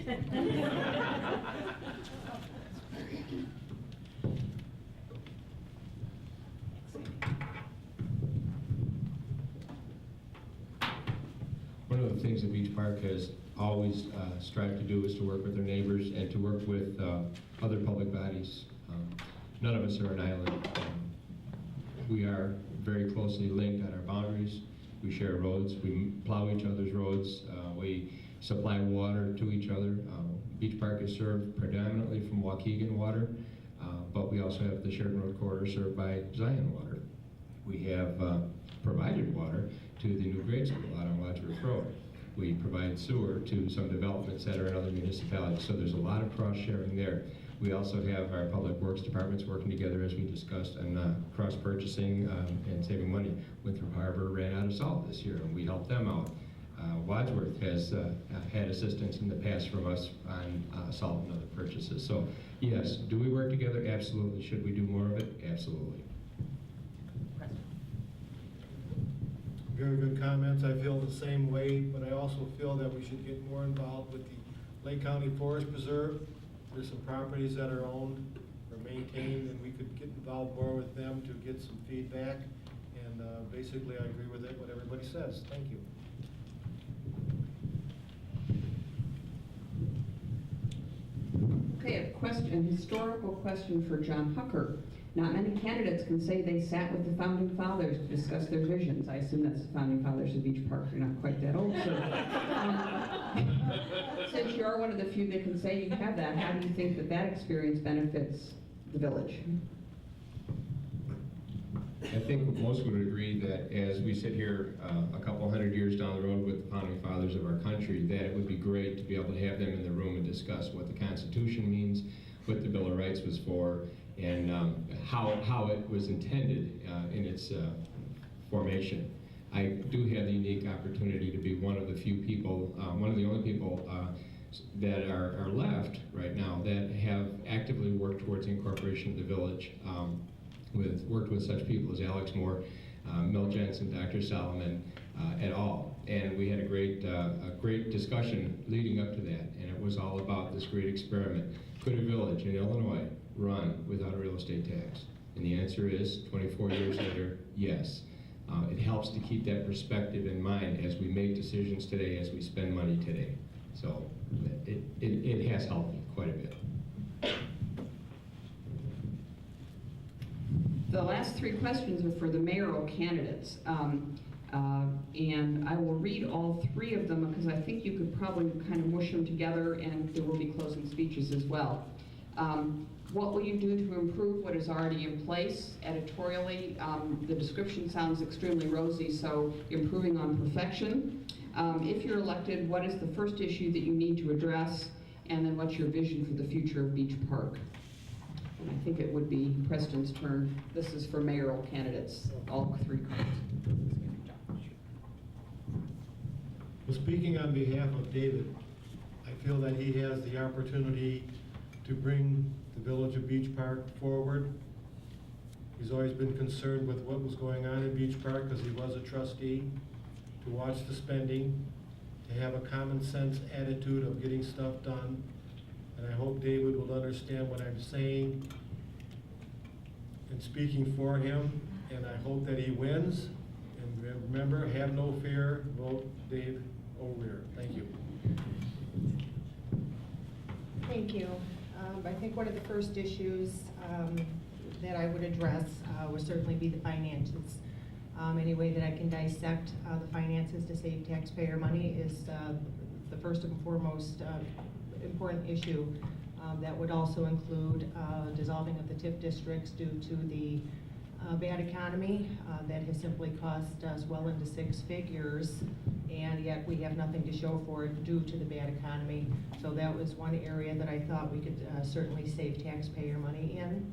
One of of the things that Beach Park has always strived to do is to work with their neighbors and to work with other public bodies. None of us are an island. We are very closely linked on our boundaries. We share roads. We plow each other's roads. We supply water to each other. Beach Park is served predominantly from Waukegan water, but we also have the Sheridan Road corridor served by Zion water. We have provided water to the new grade school out on Wadsworth Road. We provide sewer to some developments that are in other municipalities, so there's a lot of cross-sharing there. We also have our public works departments working together, as we discussed, on cross-purchasing and saving money. Winthrop Harbor ran out of salt this year, and we helped them out. Wadsworth has had assistance in the past from us on salt and other purchases. So yes, do we work together? Absolutely. Should we do more of it? Absolutely. Very good comments. I feel the same way, but I also feel that we should get more involved with the Lake County Forest Preserve. There's some properties that are owned or maintained, and we could get involved more with them to get some feedback. And basically, I agree with what everybody says. Thank you. Okay, a question, historical question for John Hucker. Not many candidates can say they sat with the founding fathers to discuss their visions. I assume that's the founding fathers of Beach Park. You're not quite that old, so. Since you are one of the few that can say you have that, how do you think that that experience benefits the village? I think most would agree that as we sit here a couple hundred years down the road with the founding fathers of our country, that it would be great to be able to have them in the room and discuss what the Constitution means, what the Bill of Rights was for, and how it was intended in its formation. I do have the unique opportunity to be one of the few people, one of the only people that are left right now that have actively worked towards incorporation of the village. Worked with such people as Alex Moore, Mel Jensen, Dr. Solomon, et al. And we had a great discussion leading up to that, and it was all about this great experiment. Could a village in Illinois run without a real estate tax? And the answer is, 24 years later, yes. It helps to keep that perspective in mind as we make decisions today, as we spend money today. So it has helped quite a bit. The last three questions are for the mayoral candidates. And I will read all three of them because I think you could probably kind of mush them together, and there will be closing speeches as well. What will you do to improve what is already in place? Editorially, the description sounds extremely rosy, so improving on perfection. If you're elected, what is the first issue that you need to address? And then what's your vision for the future of Beach Park? And I think it would be Preston's turn. This is for mayoral candidates, all three cards. Well, speaking on behalf of David, I feel that he has the opportunity to bring the village of Beach Park forward. He's always been concerned with what was going on in Beach Park because he was a trustee, to watch the spending, to have a common sense attitude of getting stuff done. And I hope David will understand what I'm saying and speaking for him, and I hope that he wins. And remember, have no fear, vote Dave O'Leary. Thank you. Thank you. I think one of the first issues that I would address would certainly be the finances. Any way that I can dissect the finances to save taxpayer money is the first and foremost important issue. That would also include dissolving of the TIF districts due to the bad economy that has simply cost us well into 6 figures, and yet we have nothing to show for it due to the bad economy. So that was one area that I thought we could certainly save taxpayer money in.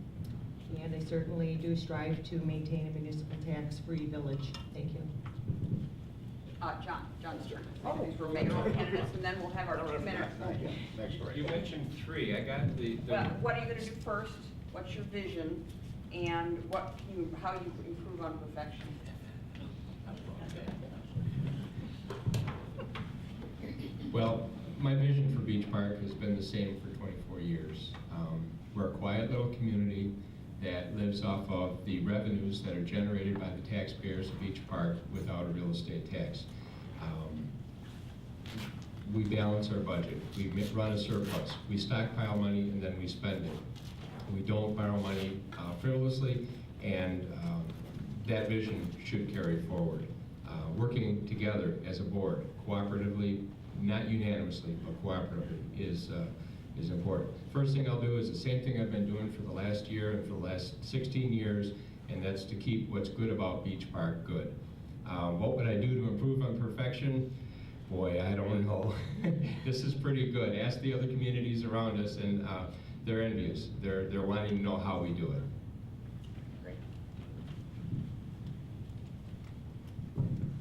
And I certainly do strive to maintain a municipal tax-free village. Thank you. John's turn. These were mayoral candidates, and then we'll have our 2 minutes. You mentioned three. I got the What are you going to do first? What's your vision? And how you improve on perfection? Well, my vision for Beach Park has been the same for 24 years. We're a quiet little community that lives off of the revenues that are generated by the taxpayers of Beach Park without a real estate tax. we balance our budget. We run a surplus. We stockpile money and then we spend it. We don't borrow money frivolously, and that vision should carry forward. Working together as a board, cooperatively, not unanimously, but cooperatively, is important. First thing I'll do is the same thing I've been doing for the last year and for the last 16 years, and that's to keep what's good about Beach Park good. What would I do to improve on perfection? Boy, I don't know. This is pretty good. Ask the other communities around us, and they're envious. They're wanting to know how we do it. Great.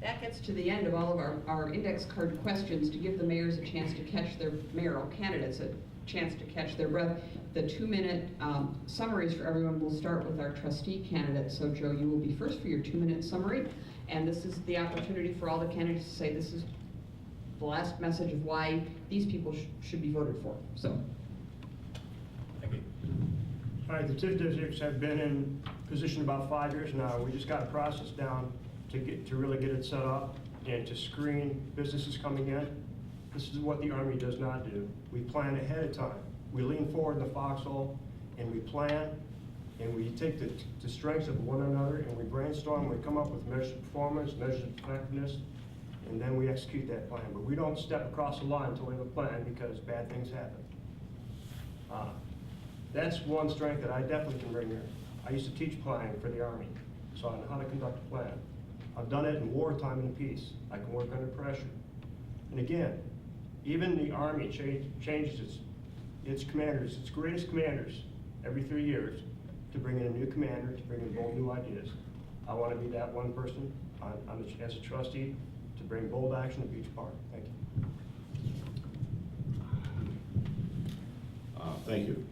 That gets to the end of all of our index card questions to give the mayors a chance to catch their mayoral candidates a chance to catch their breath. The 2-minute summaries for everyone will start with our trustee candidates. So Joe, you will be first for your 2-minute summary, and this is the opportunity for all the candidates to say this is the last message of why these people should be voted for. So. All right, the TIF districts have been in position about 5 years now. We just got a process down to really get it set up and to screen businesses coming in. This is what the Army does not do. We plan ahead of time. We lean forward in the foxhole and we plan, and we take the strengths of one another and we brainstorm, we come up with measures of performance, measures of effectiveness, and then we execute that plan. But we don't step across the line until we have a plan, because bad things happen. That's one strength that I definitely can bring here. I used to teach planning for the Army, so I know how to conduct a plan. I've done it in wartime and peace. I can work under pressure. And again, even the Army changes its commanders, its greatest commanders, every 3 years to bring in a new commander, to bring in bold new ideas. I want to be that one person as a trustee to bring bold action to Beach Park. Thank you. Thank you.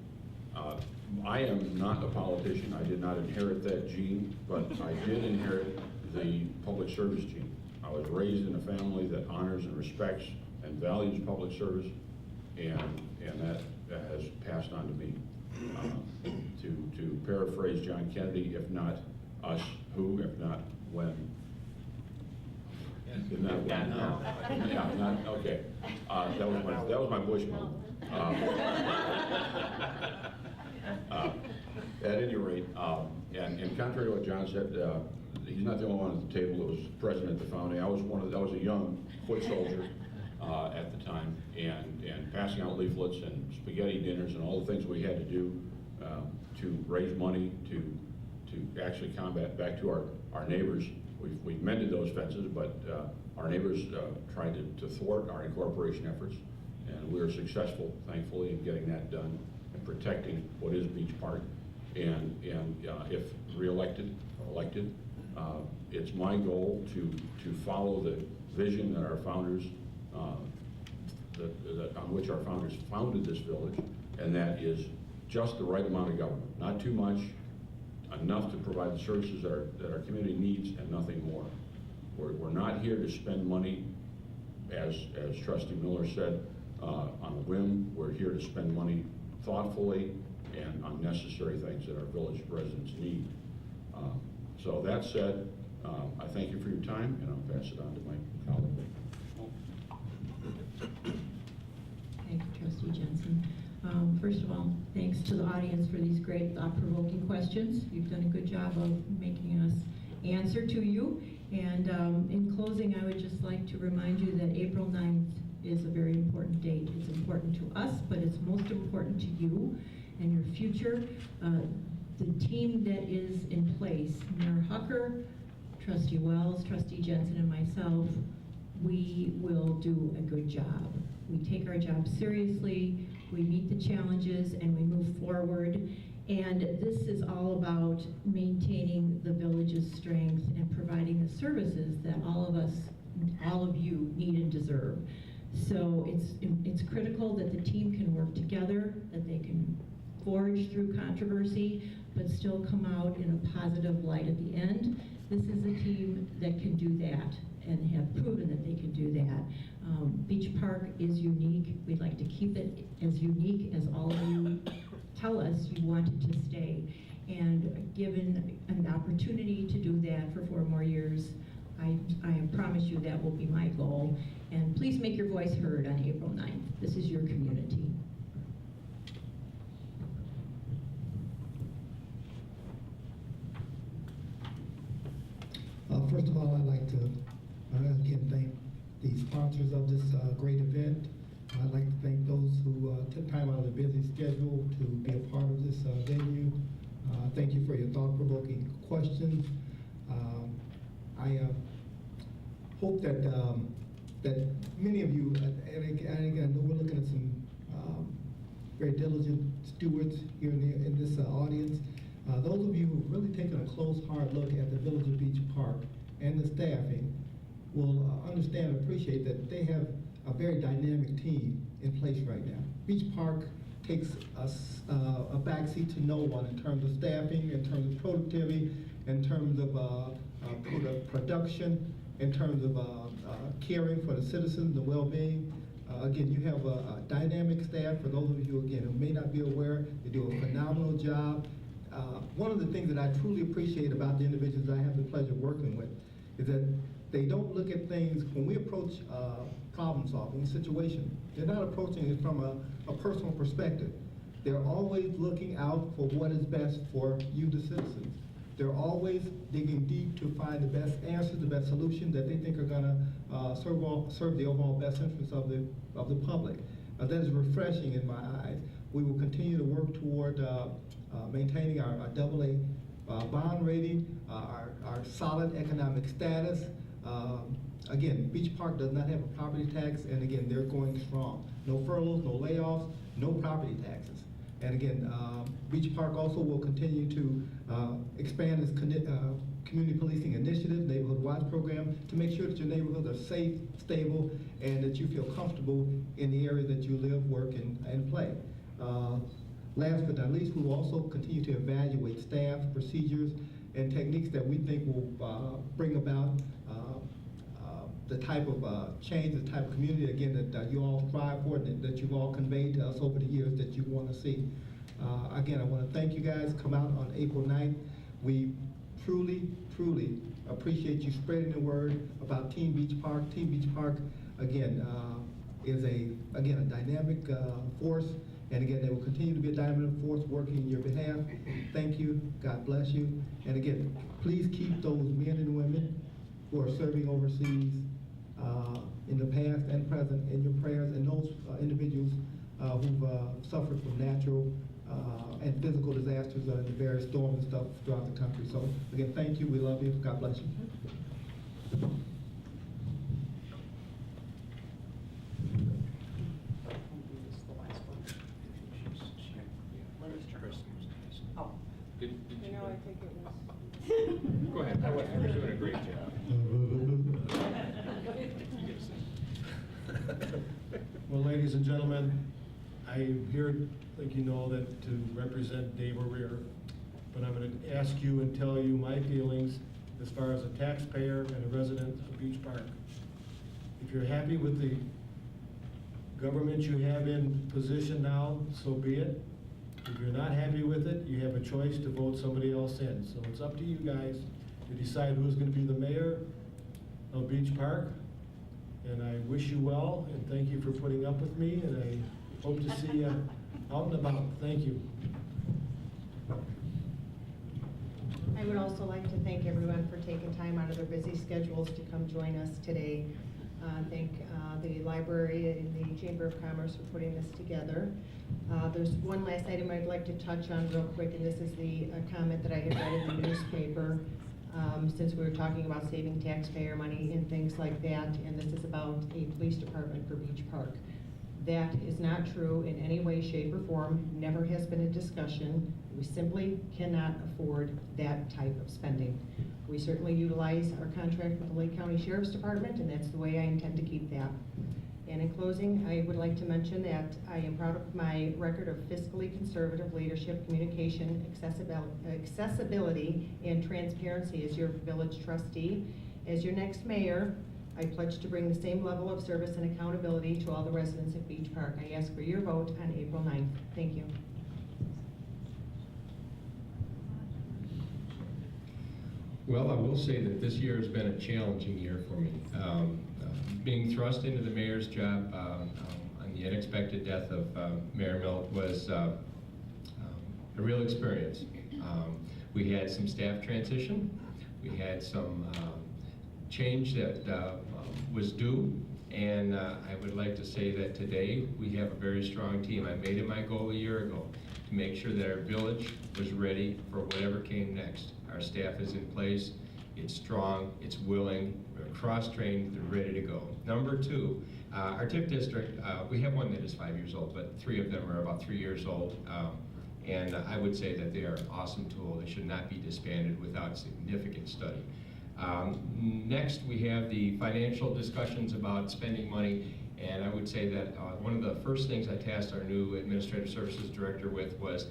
I am not a politician. I did not inherit that gene, but I did inherit the public service gene. I was raised in a family that honors and respects and values public service, and that has passed on to me. To paraphrase John Kennedy, if not us, who? If not when? If not when? No. Yeah, not, okay. That was my Bush move. At any rate, and contrary to what John said, he's not the only one at the table that was present at the founding. I was a young foot soldier at the time, and passing out leaflets and spaghetti dinners and all the things we had to do to raise money to actually combat back to our neighbors. We've mended those fences, but our neighbors tried to thwart our incorporation efforts, and we were successful, thankfully, in getting that done and protecting what is Beach Park. And if reelected or elected, it's my goal to follow the vision that our founders, on which our founders founded this village, and that is just the right amount of government, not too much, enough to provide the services that our community needs, and nothing more. We're not here to spend money, as Trustee Miller said, on a whim. We're here to spend money thoughtfully and on necessary things that our village residents need. So that said, I thank you for your time, and I'll pass it on to my colleague. Thank you, Trustee Jensen. First of all, thanks to the audience for these great thought-provoking questions. You've done a good job of making us answer to you. And in closing, I would just like to remind you that April 9th is a very important date. It's important to us, but it's most important to you and your future. The team that is in place, Mayor Hucker, Trustee Wells, Trustee Jensen, and myself, we will do a good job. We take our job seriously, we meet the challenges, and we move forward. And this is all about maintaining the village's strength and providing the services that all of us, all of you need and deserve. So it's critical that the team can work together, that they can forge through controversy, but still come out in a positive light at the end. This is a team that can do that and have proven that they can do that. Beach Park is unique. We'd like to keep it as unique as all of you tell us you want it to stay. And given an opportunity to do that for 4 more years, I promise you that will be my goal. And please make your voice heard on April 9th. This is your community. First of all, I'd like to again thank the sponsors of this great event. I'd like to thank those who took time out of their busy schedule to be a part of this venue. Thank you for your thought-provoking questions. I hope that that many of you, and again, I know we're looking at some very diligent stewards here in this audience. Those of you who've really taken a close, hard look at the Village of Beach Park and the staffing will understand and appreciate that they have a very dynamic team in place right now. Beach Park takes a backseat to no one in terms of staffing, in terms of productivity, in terms of production, in terms of caring for the citizens, the well-being. Again, you have a dynamic staff. For those of you, again, who may not be aware, they do a phenomenal job. One of the things that I truly appreciate about the individuals I have the pleasure of working with is that they don't look at things, when we approach problem solving situation, they're not approaching it from a personal perspective. They're always looking out for what is best for you, the citizens. They're always digging deep to find the best answers, the best solutions that they think are gonna serve the overall best interests of the public. That is refreshing in my eyes. We will continue to work toward maintaining our AA bond rating, our solid economic status. Again, Beach Park does not have a property tax, and again, they're going strong. No furloughs, no layoffs, no property taxes. And again, Beach Park also will continue to expand its community policing initiative, neighborhood watch program, to make sure that your neighborhoods are safe, stable, and that you feel comfortable in the area that you live, work, and play. Last but not least, we will also continue to evaluate staff, procedures, and techniques that we think will bring about the type of change, the type of community, again, that you all strive for, that you've all conveyed to us over the years that you want to see. Again, I want to thank you guys. Come out on April 9th. We truly, truly appreciate you spreading the word about Team Beach Park. Team Beach Park, again, is a dynamic force. And again, they will continue to be a dynamic force working in your behalf. Thank you. God bless you. And again, please keep those men and women who are serving overseas in the past and present in your prayers, and those individuals who've suffered from natural and physical disasters and the various storms and stuff throughout the country. So again, thank you. We love you. God bless you. Oh. Did you I think it was. go ahead. I was doing a great job. Well, ladies and gentlemen, I'm here, like you know, that to represent Dave O'Rear, but I'm going to ask you and tell you my feelings as far as a taxpayer and a resident of Beach Park. If you're happy with the government you have in position now, so be it. If you're not happy with it, you have a choice to vote somebody else in. So it's up to you guys to decide who's going to be the mayor of Beach Park. And I wish you well, and thank you for putting up with me, and I hope to see you out and about. Thank you. I would also like to thank everyone for taking time out of their busy schedules to come join us today. Thank the library and the Chamber of Commerce for putting this together. There's one last item I'd like to touch on real quick, and this is the comment that I had read in the newspaper, since we were talking about saving taxpayer money and things like that, and this is about a police department for Beach Park. That is not true in any way, shape, or form, never has been a discussion. We simply cannot afford that type of spending. We certainly utilize our contract with the Lake County Sheriff's Department, and that's the way I intend to keep that. And in closing, I would like to mention that I am proud of my record of fiscally conservative leadership, communication, accessibility, and transparency as your village trustee. As your next mayor, I pledge to bring the same level of service and accountability to all the residents of Beach Park. I ask for your vote on April 9th. Thank you. Well, I will say that this year has been a challenging year for me. Being thrust into the mayor's job on the unexpected death of Mayor Milt was a real experience. We had some staff transition. We had some change that was due. And I would like to say that today we have a very strong team. I made it my goal a year ago to make sure that our village was ready for whatever came next. Our staff is in place, it's strong, it's willing, we're cross-trained, they're ready to go. Number two, our TIF district, we have one that is 5 years old, but 3 of them are about 3 years old. And I would say that they are an awesome tool. They should not be disbanded without significant study. Next, we have the financial discussions about spending money, and I would say that one of the first things I tasked our new Administrative Services Director with was,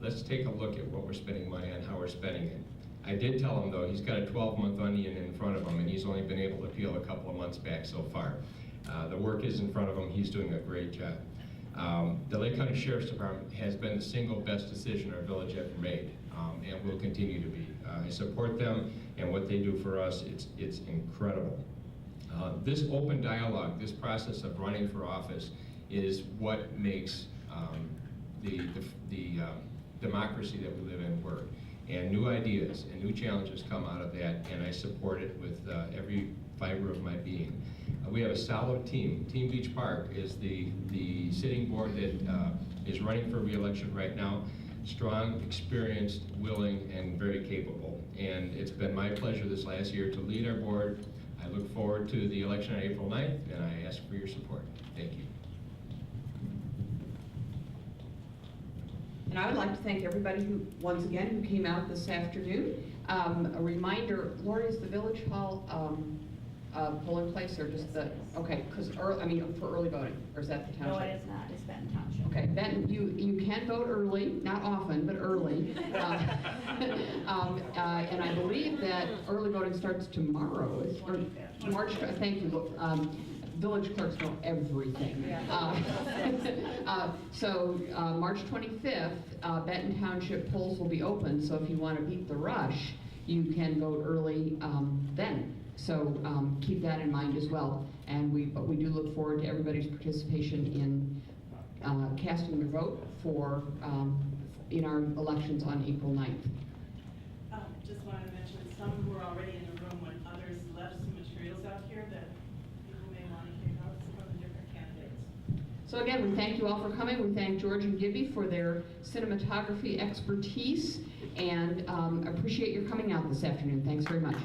let's take a look at what we're spending money on, how we're spending it. I did tell him, though, he's got a 12-month onion in front of him, and he's only been able to peel a couple of months back so far. The work is in front of him. He's doing a great job. The Lake County Sheriff's Department has been the single best decision our village ever made, and will continue to be. I support them and what they do for us. It's incredible. This open dialogue, this process of running for office, is what makes the democracy that we live in work. And new ideas and new challenges come out of that, and I support it with every fiber of my being. We have a solid team. Team Beach Park is the sitting board that is running for re-election right now. Strong, experienced, willing, and very capable. And it's been my pleasure this last year to lead our board. I look forward to the election on April 9th, and I ask for your support. Thank you. And I would like to thank everybody who, once again, who came out this afternoon. A reminder, Lori, is the Village Hall polling place or just the, okay, because for early voting, or is that the township? No, it is not, it's Benton Township. Okay, Benton, you can vote early, not often, but early. And I believe that early voting starts tomorrow, or March, thank you. Village clerks know everything. So March 25th, Benton Township polls will be open, so if you want to beat the rush, you can vote early then. So keep that in mind as well. And we do look forward to everybody's participation in casting their vote for in our elections on April 9th. Just wanted to mention, some were already in the room when others left some materials out here that people may want to hear about some of the different candidates. So again, we thank you all for coming. We thank George and Gibby for their cinematography expertise, and appreciate your coming out this afternoon. Thanks very much.